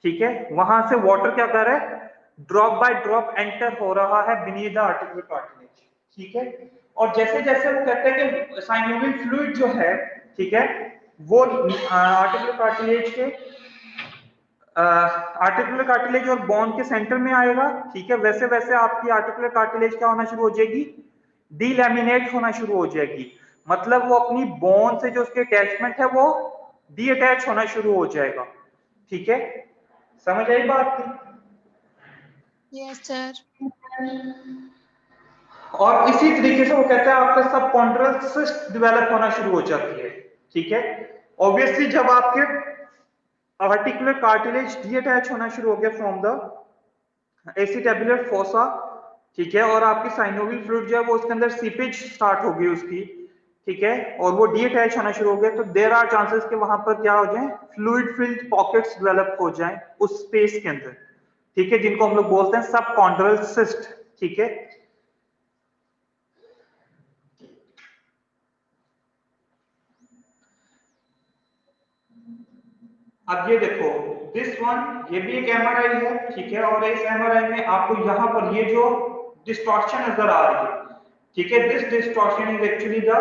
[SPEAKER 2] ठीक है। वहां से वाटर क्या कर रहा है, ड्रॉप बाय ड्रॉप एंटर हो रहा है बीनीथ द आर्टिकुलर कार्टिलेज, ठीक है। और जैसे जैसे वो कहते हैं कि साइनोवियल फ्लूइड जो है, ठीक है, वो आर्टिकुलर कार्टिलेज के आर्टिकुलर कार्टिलेज और बोन के सेंटर में आएगा, ठीक है। वैसे वैसे आपकी आर्टिकुलर कार्टिलेज क्या होना शुरू हो जाएगी, डीलैमिनेट होना शुरू हो जाएगी, मतलब वो अपनी बोन से जो उसके अटैचमेंट है वो डी अटैच होना शुरू हो जाएगा, ठीक है। समझ आई बात की?
[SPEAKER 7] Yes sir.
[SPEAKER 2] और इसी तरीके से वो कहते हैं आपका सब कॉन्ड्रल सिस्ट डेवलप होना शुरू हो जाती है, ठीक है। ऑब्वियसली जब आपके आर्टिकुलर कार्टिलेज डीअटैच होना शुरू हो गया फ्रॉम द एसिटेबुलर फोसा, ठीक है, और आपकी साइनोवियल फ्लूइड जो है वो उसके अंदर सीपेज स्टार्ट हो गई उसकी, ठीक है, और वो डीअटैच होना शुरू हो गया, तो देयर आर चांसेस कि वहां पर क्या हो जाए, फ्लूइड फिल्ड पॉकेट्स डेवलप हो जाएं उस स्पेस के अंदर, ठीक है, जिनको हम लोग बोलते हैं सब कॉन्ड्रल सिस्ट, ठीक है। अब ये देखो दिस वन, ये भी एक एमआरआई है, ठीक है, और इस एमआरआई में आपको यहाँ पर ये जो डिस्टॉर्शन नजर आ रही है, ठीक है, this distortion is actually the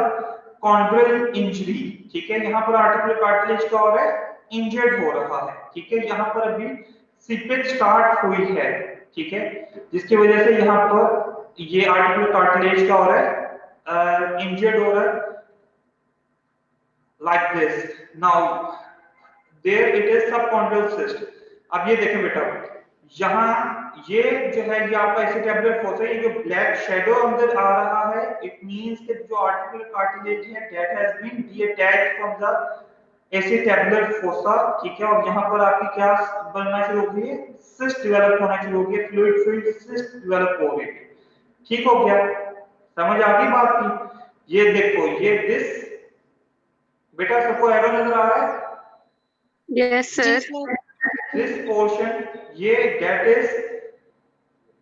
[SPEAKER 2] chondral injury, ठीक है। यहाँ पर आर्टिकुलर कार्टिलेज क्या हो रहा है, इंजर्ड हो रहा है, ठीक है। यहाँ पर अभी सीपेज स्टार्ट हुई है, ठीक है, जिसकी वजह से यहाँ पर ये आर्टिकुलर कार्टिलेज क्या हो रहा है, इंजर्ड हो रहा है, like this. Now there it is subchondral cyst. अब ये देखें बेटा, यहाँ ये जो है ये आपका एसिटेबुलर फोसा, ये जो ब्लैक शेडो अंदर आ रहा है, इट मींस कि जो आर्टिकुलर कार्टिलेज है that has been detached from the acetabular fossa, ठीक है, और यहाँ पर आपकी क्या बनना शुरू हो गई है, सिस्ट डेवलप होना शुरू हो गई, फ्लूइड फिल्ड सिस्ट डेवलप हो गई, ठीक हो गया, समझ आ गई बात की। ये देखो ये दिस बेटा सबको एरो नजर आ रहा है,
[SPEAKER 7] यस सर।
[SPEAKER 2] दिस पोर्शन ये दैट इज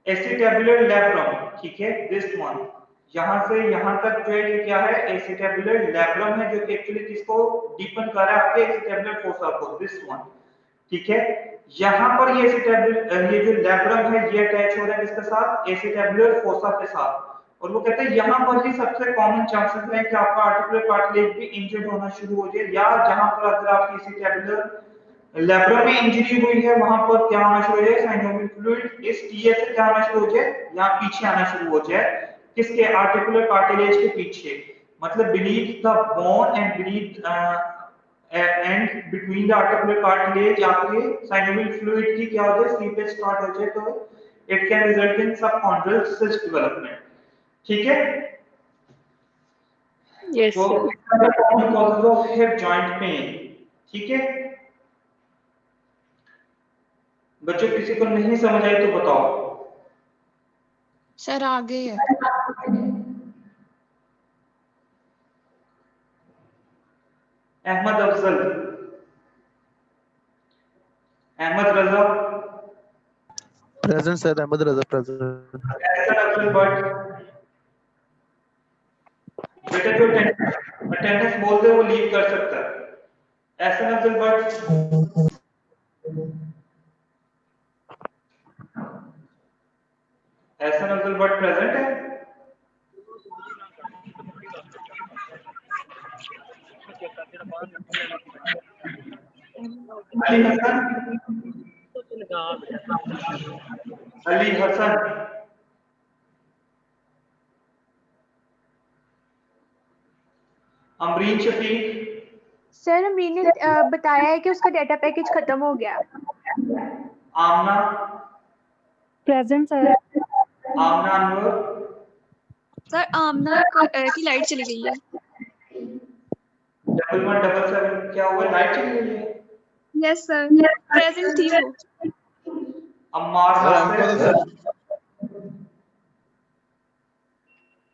[SPEAKER 2] एसिटेबुलर लैब्रम, ठीक है, दिस वन यहां से यहां तक जो है ये क्या है, एसिटेबुलर लैब्रम है, जो कि एक्चुअली किसको डीपन कर रहा है, आपके एसिटेबुलर फोसा को, दिस वन, ठीक है। यहां पर ये एसिटेबुलर ये जो लैब्रम है ये अटैच हो रहा है किसके साथ, एसिटेबुलर फोसा के साथ, और वो कहते हैं यहाँ पर ही सबसे कॉमन चांसेस है कि आपका आर्टिकुलर कार्टिलेज भी इंजर्ड होना शुरू हो जाए, या जहां पर अगर आपकी एसिटेबुलर लैब्रम में इंजरी हुई है वहां पर क्या होना शुरू हो जाए, साइनोवियल फ्लूइड इस टीएस से क्या होना शुरू हो जाए, यहाँ पीछे आना शुरू हो जाए, किसके, आर्टिकुलर कार्टिलेज के पीछे, मतलब beneath the bone and beneath and between the articular cartilage आपके synovial fluid की क्या हो जाए, सीपेज स्टार्ट हो जाए, तो it can result in subchondral cyst development, ठीक है।
[SPEAKER 7] यस
[SPEAKER 2] तो
[SPEAKER 7] sir.
[SPEAKER 2] causes of hip joint pain, ठीक है बच्चों, किसी को नहीं समझ आई तो बताओ।
[SPEAKER 7] सर आगे है।
[SPEAKER 2] अहमद अफजल, अहमद रजा,
[SPEAKER 8] प्रेजेंट सर, अहमद रजा प्रेजेंट।
[SPEAKER 2] एहसन अफजल भट्ट, बेटा जो अटेंडेंस बोल दे वो लीव कर सकता है। एहसन अफजल भट्ट, एहसन अफजल भट्ट प्रेजेंट है? अली हसन, अली हसन, अमरीन शफीक,
[SPEAKER 3] सर अमरीन ने बताया है कि उसका डाटा पैकेज खत्म हो गया।
[SPEAKER 2] आमना,
[SPEAKER 5] प्रेजेंट सर।
[SPEAKER 2] आमना अनवर,
[SPEAKER 7] सर आमना की लाइट चली गई है।
[SPEAKER 2] 1177 क्या हुआ, लाइट चली गई है?
[SPEAKER 7] यस सर, प्रेजेंट थी वो।
[SPEAKER 2] Ammar Nasir,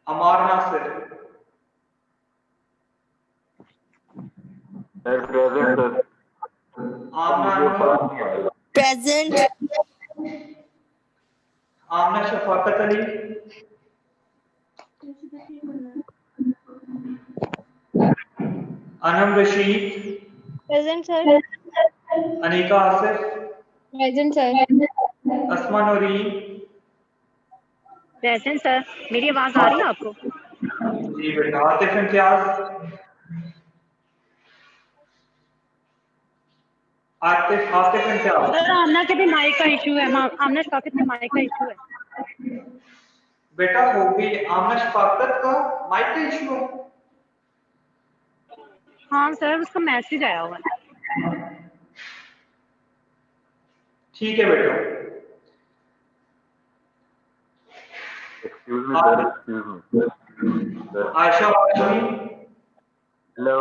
[SPEAKER 2] Ammar Nasir, Amna Anwar,
[SPEAKER 9] present.
[SPEAKER 2] Amna Shafaqat Ali, Anam Rashid,
[SPEAKER 5] present sir.
[SPEAKER 2] Aneeka Asif,
[SPEAKER 5] present sir.
[SPEAKER 2] Asma Noreen,
[SPEAKER 4] present sir. मेरी आवाज आ रही है आपको?
[SPEAKER 2] जी बेटा, आतिफ इम्तियाज, आतिफ आतिफ इम्तियाज।
[SPEAKER 4] सर आमना के भी माइक का इशू है, आमना शफाकत में माइक का इशू है।
[SPEAKER 2] बेटा होगी आमना शफाकत का माइक का इशू है।
[SPEAKER 4] हाँ सर उसका मैसेज आया हुआ है।
[SPEAKER 2] ठीक है बेटा।
[SPEAKER 9] Excuse me, sir. Excuse me. Sir.
[SPEAKER 2] Ayesha Hashmi.
[SPEAKER 9] Hello.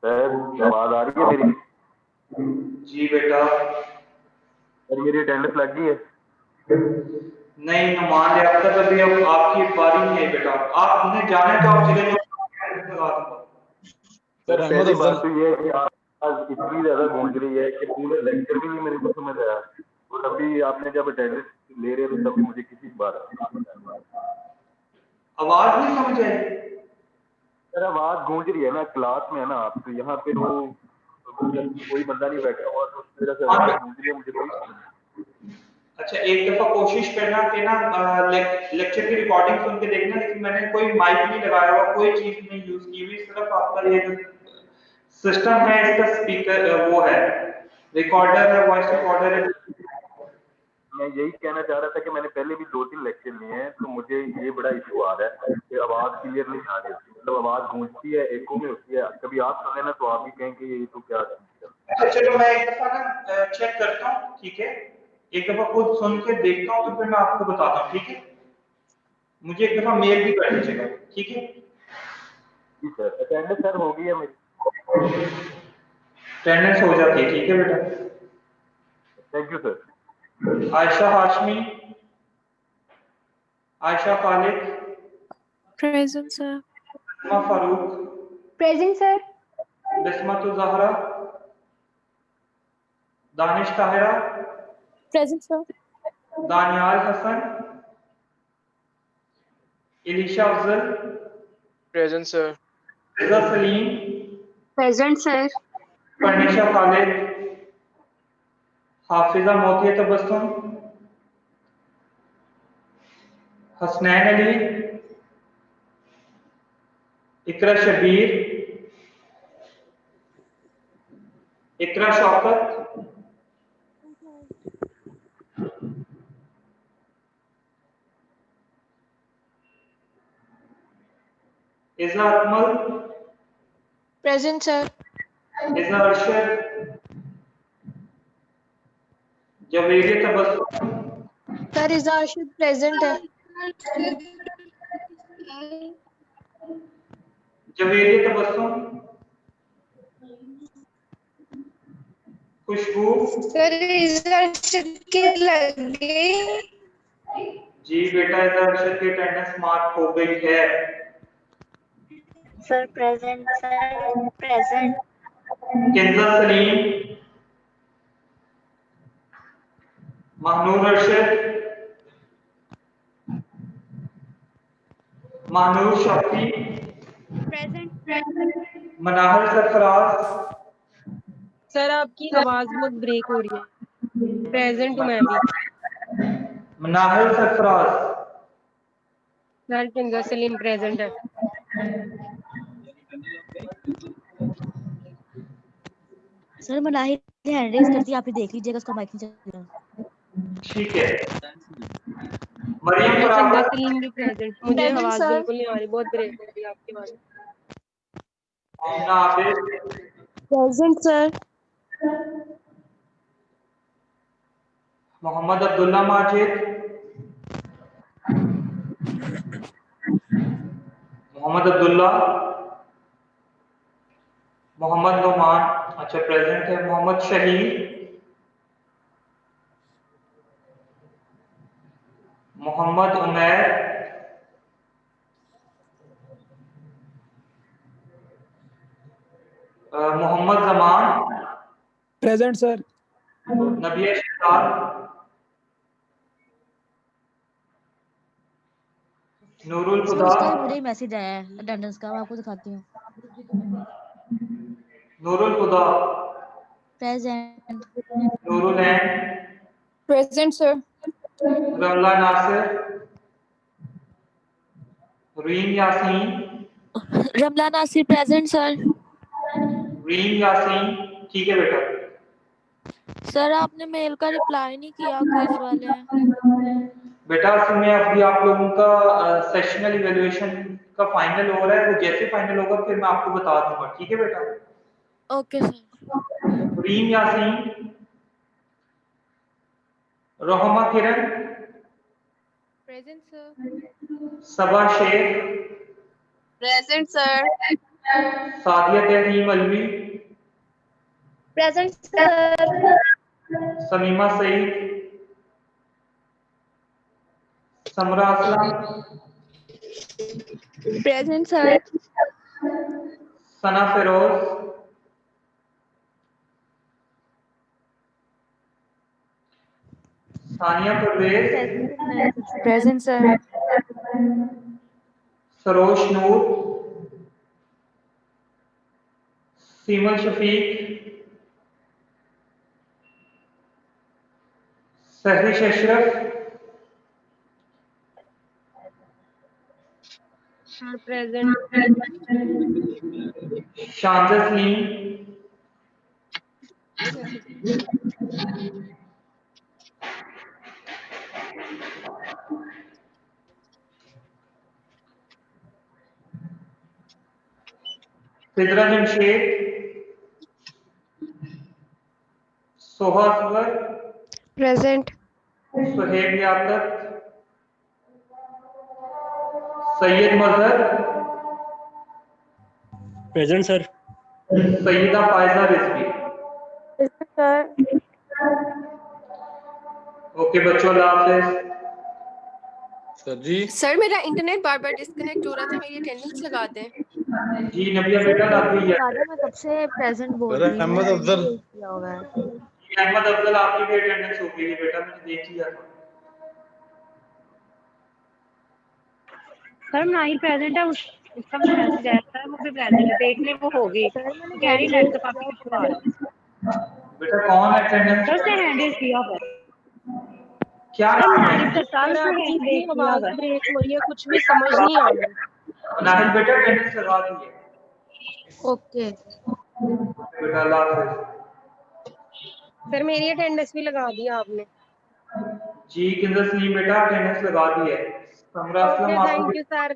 [SPEAKER 9] Sir, आवाज आ रही है मेरी?
[SPEAKER 2] जी बेटा।
[SPEAKER 9] सर मेरी अटेंडेंस लग गई है?
[SPEAKER 2] नहीं नुमान लिया, अब तक अभी अब आपकी बारी नहीं है बेटा, आप उन्हें जाने तो आप चले जाओ।
[SPEAKER 9] सर पहली बात तो ये है कि आज इतनी ज्यादा गूंज रही है कि पूरे लेक्चर भी नहीं मेरे को समझ आया, और अभी आपने जब अटेंडेंस ले रहे हो तभी मुझे किसी बार
[SPEAKER 2] आवाज नहीं समझ आई।
[SPEAKER 9] सर आवाज गूंज रही है ना, क्लास में है ना आप, तो यहाँ पे वो कोई बंदा नहीं बैठा हुआ तो उस तरह से आवाज गूंज रही है, मुझे कोई समझ नहीं।
[SPEAKER 2] अच्छा एक दफा कोशिश करना कि ना लेक्चर की रिकॉर्डिंग सुन के देखना, लेकिन मैंने कोई माइक नहीं लगाया हुआ, कोई चीज नहीं यूज की हुई, सिर्फ आपका ये जो सिस्टम है इसका स्पीकर वो है, रिकॉर्डर है, वॉइस रिकॉर्डर है।
[SPEAKER 9] मैं यही कहना चाह रहा था कि मैंने पहले भी 2-3 लेक्चर लिए हैं, तो मुझे ये बड़ा इशू आ रहा है कि आवाज क्लियर नहीं आ रही होती, मतलब आवाज गूंजती है, एको में होती है। कभी आप सुने ना तो आप भी कहेंगे ये तो क्या है।
[SPEAKER 2] अच्छा चलो मैं एक दफा ना चेक करता हूँ, ठीक है, एक दफा खुद सुन के देखता हूँ तो फिर मैं आपको बताता हूँ, ठीक है। मुझे एक दफा मेल भी कर दीजिएगा, ठीक है।
[SPEAKER 9] जी सर, अटेंडेंस सर हो गई है मेरी।
[SPEAKER 2] अटेंडेंस हो जाती है, ठीक है बेटा।
[SPEAKER 9] Thank you sir.
[SPEAKER 2] Ayesha Hashmi, Ayesha Khalid,
[SPEAKER 7] present sir.
[SPEAKER 2] Bisma Farooq,
[SPEAKER 5] present sir.
[SPEAKER 2] Bismat Zahra, Danish Tahira,
[SPEAKER 3] present sir.
[SPEAKER 2] Daniyal Hasan, Elisha Afzal,
[SPEAKER 6] present sir.
[SPEAKER 2] Riza Saleem,
[SPEAKER 7] present sir.
[SPEAKER 2] Farnisha Khalid, Hafiza Motia Tabassum, Hasnain Ali, Iqra Shabbir, Iqra Shaukat, Iza Akmal,
[SPEAKER 7] present sir.
[SPEAKER 2] Iza Arshad, Javeria Tabassum,
[SPEAKER 7] sir Iza Arshad present है।
[SPEAKER 2] जवेरिया तबस्सुम, खुशबू।
[SPEAKER 7] सर इज़ा अर्शद के लगे।
[SPEAKER 2] जी बेटा इज़ा अरशद की अटेंडेंस मार्क हो गई है।
[SPEAKER 4] Sir present sir present.
[SPEAKER 2] Kinza Salim, Mahnoor Arshad, Mahnoor Shafi,
[SPEAKER 4] present.
[SPEAKER 2] Manohar Sarfaraz,
[SPEAKER 10] sir आपकी आवाज बहुत ब्रेक हो रही है। प्रेजेंट हूँ मैं भी।
[SPEAKER 2] मनाहर सरफराज,
[SPEAKER 10] सर किंजर सलीम प्रेजेंट है।
[SPEAKER 4] सर मनाहिर हैंड रेज करती है, आप ही देख लीजिएगा, उसका माइक नहीं चल रहा।
[SPEAKER 2] ठीक है। मरियम
[SPEAKER 10] किंजर
[SPEAKER 2] फरागत,
[SPEAKER 10] सलीम भी प्रेजेंट। मुझे
[SPEAKER 7] Present,
[SPEAKER 10] आवाज
[SPEAKER 7] sir.
[SPEAKER 10] बिल्कुल नहीं आ रही, बहुत ब्रेक हो रही है आपकी आवाज।
[SPEAKER 2] आमना आबिद,
[SPEAKER 7] प्रेजेंट सर।
[SPEAKER 2] मोहम्मद अब्दुल्ला माजिद, मोहम्मद अब्दुल्ला, मोहम्मद नुमान, अच्छा प्रेजेंट है। मोहम्मद शहीद, मोहम्मद उमैर, मोहम्मद जमान,
[SPEAKER 8] प्रेजेंट सर।
[SPEAKER 2] नबिया शहजाद, नूरुल
[SPEAKER 4] सर
[SPEAKER 2] खुदा,
[SPEAKER 4] उसका मुझे मैसेज आया है अटेंडेंस का, मैं आपको दिखाती हूँ।
[SPEAKER 2] Noorul Khuda,
[SPEAKER 4] present.
[SPEAKER 2] Noorul Ain,
[SPEAKER 7] present sir.
[SPEAKER 2] Ramla Nasir, Reem Yaseen,
[SPEAKER 4] Ramla Nasir present sir.
[SPEAKER 2] Reem Yaseen, ठीक है बेटा।
[SPEAKER 11] सर आपने मेल का रिप्लाई नहीं किया क्विज वाले हैं।
[SPEAKER 2] बेटा असल में अभी आप लोगों का सेशनल इवैल्यूएशन का फाइनल हो रहा है, वो जैसे फाइनल होगा फिर मैं आपको बता दूंगा, ठीक है बेटा।
[SPEAKER 11] Okay sir.
[SPEAKER 2] Reem Yaseen, Rohma Kiran,
[SPEAKER 10] present sir.
[SPEAKER 2] Saba Sheikh,
[SPEAKER 3] present sir.
[SPEAKER 2] Sadia Tehreem Alvi,
[SPEAKER 5] present sir.
[SPEAKER 2] Sameema Saeed, Samra Aslam,
[SPEAKER 5] present sir.
[SPEAKER 2] Sana Feroz, Sania Parvez,
[SPEAKER 11] present sir.
[SPEAKER 2] Saroj Noor, Seemal Shafiq, Sehrish Ashraf,
[SPEAKER 10] sir present.
[SPEAKER 2] Shanza Saleem, Fizra Jamshed, Soha Asghar,
[SPEAKER 10] present.
[SPEAKER 2] Suhaib Yadat, Syed Mazhar,
[SPEAKER 12] present sir.
[SPEAKER 2] Saeeda Faiza Rizvi.
[SPEAKER 5] Sir.
[SPEAKER 2] Okay बच्चों, अल्लाह हाफिज।
[SPEAKER 13] सर जी।
[SPEAKER 10] सर मेरा इंटरनेट बार बार डिस्कनेक्ट हो रहा था, मेरी अटेंडेंस लगा दें।
[SPEAKER 2] जी नबिया बेटा लग गई है।
[SPEAKER 11] दादा मैं कब से प्रेजेंट बोल
[SPEAKER 13] अरे
[SPEAKER 11] रही हूँ,
[SPEAKER 13] अहमद
[SPEAKER 11] मैंने
[SPEAKER 13] अफजल।
[SPEAKER 11] वेट किया हुआ है।
[SPEAKER 2] अहमद अफजल आपकी भी अटेंडेंस हो गई है बेटा, मैंने देख लिया था।
[SPEAKER 4] सर नाहिल प्रेजेंट है, उसका भी मैसेज आया था, वो भी प्रेजेंट है, देख ले वो होगी।
[SPEAKER 11] सर मैंने
[SPEAKER 4] कह रही
[SPEAKER 11] हैंड
[SPEAKER 4] नेट
[SPEAKER 11] रेज
[SPEAKER 4] का काफी
[SPEAKER 11] किया
[SPEAKER 4] इशू आ रहा है।
[SPEAKER 2] बेटा कौन अटेंडेंस
[SPEAKER 4] सर उसने हैंड रेज किया हुआ है।
[SPEAKER 2] क्या
[SPEAKER 4] सर
[SPEAKER 2] नाम
[SPEAKER 4] नाहिल
[SPEAKER 2] है?
[SPEAKER 4] सत्तार
[SPEAKER 10] सर
[SPEAKER 4] उसने
[SPEAKER 10] आपकी
[SPEAKER 4] हैंड
[SPEAKER 10] इतनी
[SPEAKER 4] रेज किया
[SPEAKER 10] आवाज
[SPEAKER 4] हुआ है।
[SPEAKER 10] ब्रेक हो रही है, कुछ भी समझ नहीं आ रहा।
[SPEAKER 2] नाहिल बेटा अटेंडेंस लगा दी है।
[SPEAKER 10] ओके
[SPEAKER 2] बेटा अल्लाह हाफिज।
[SPEAKER 10] सर मेरी अटेंडेंस भी लगा दी आपने।
[SPEAKER 2] जी किंदर सलीम बेटा अटेंडेंस लगा दी है। समरा
[SPEAKER 10] ओके
[SPEAKER 2] असलम
[SPEAKER 10] थैंक
[SPEAKER 2] आपकी
[SPEAKER 10] यू सर।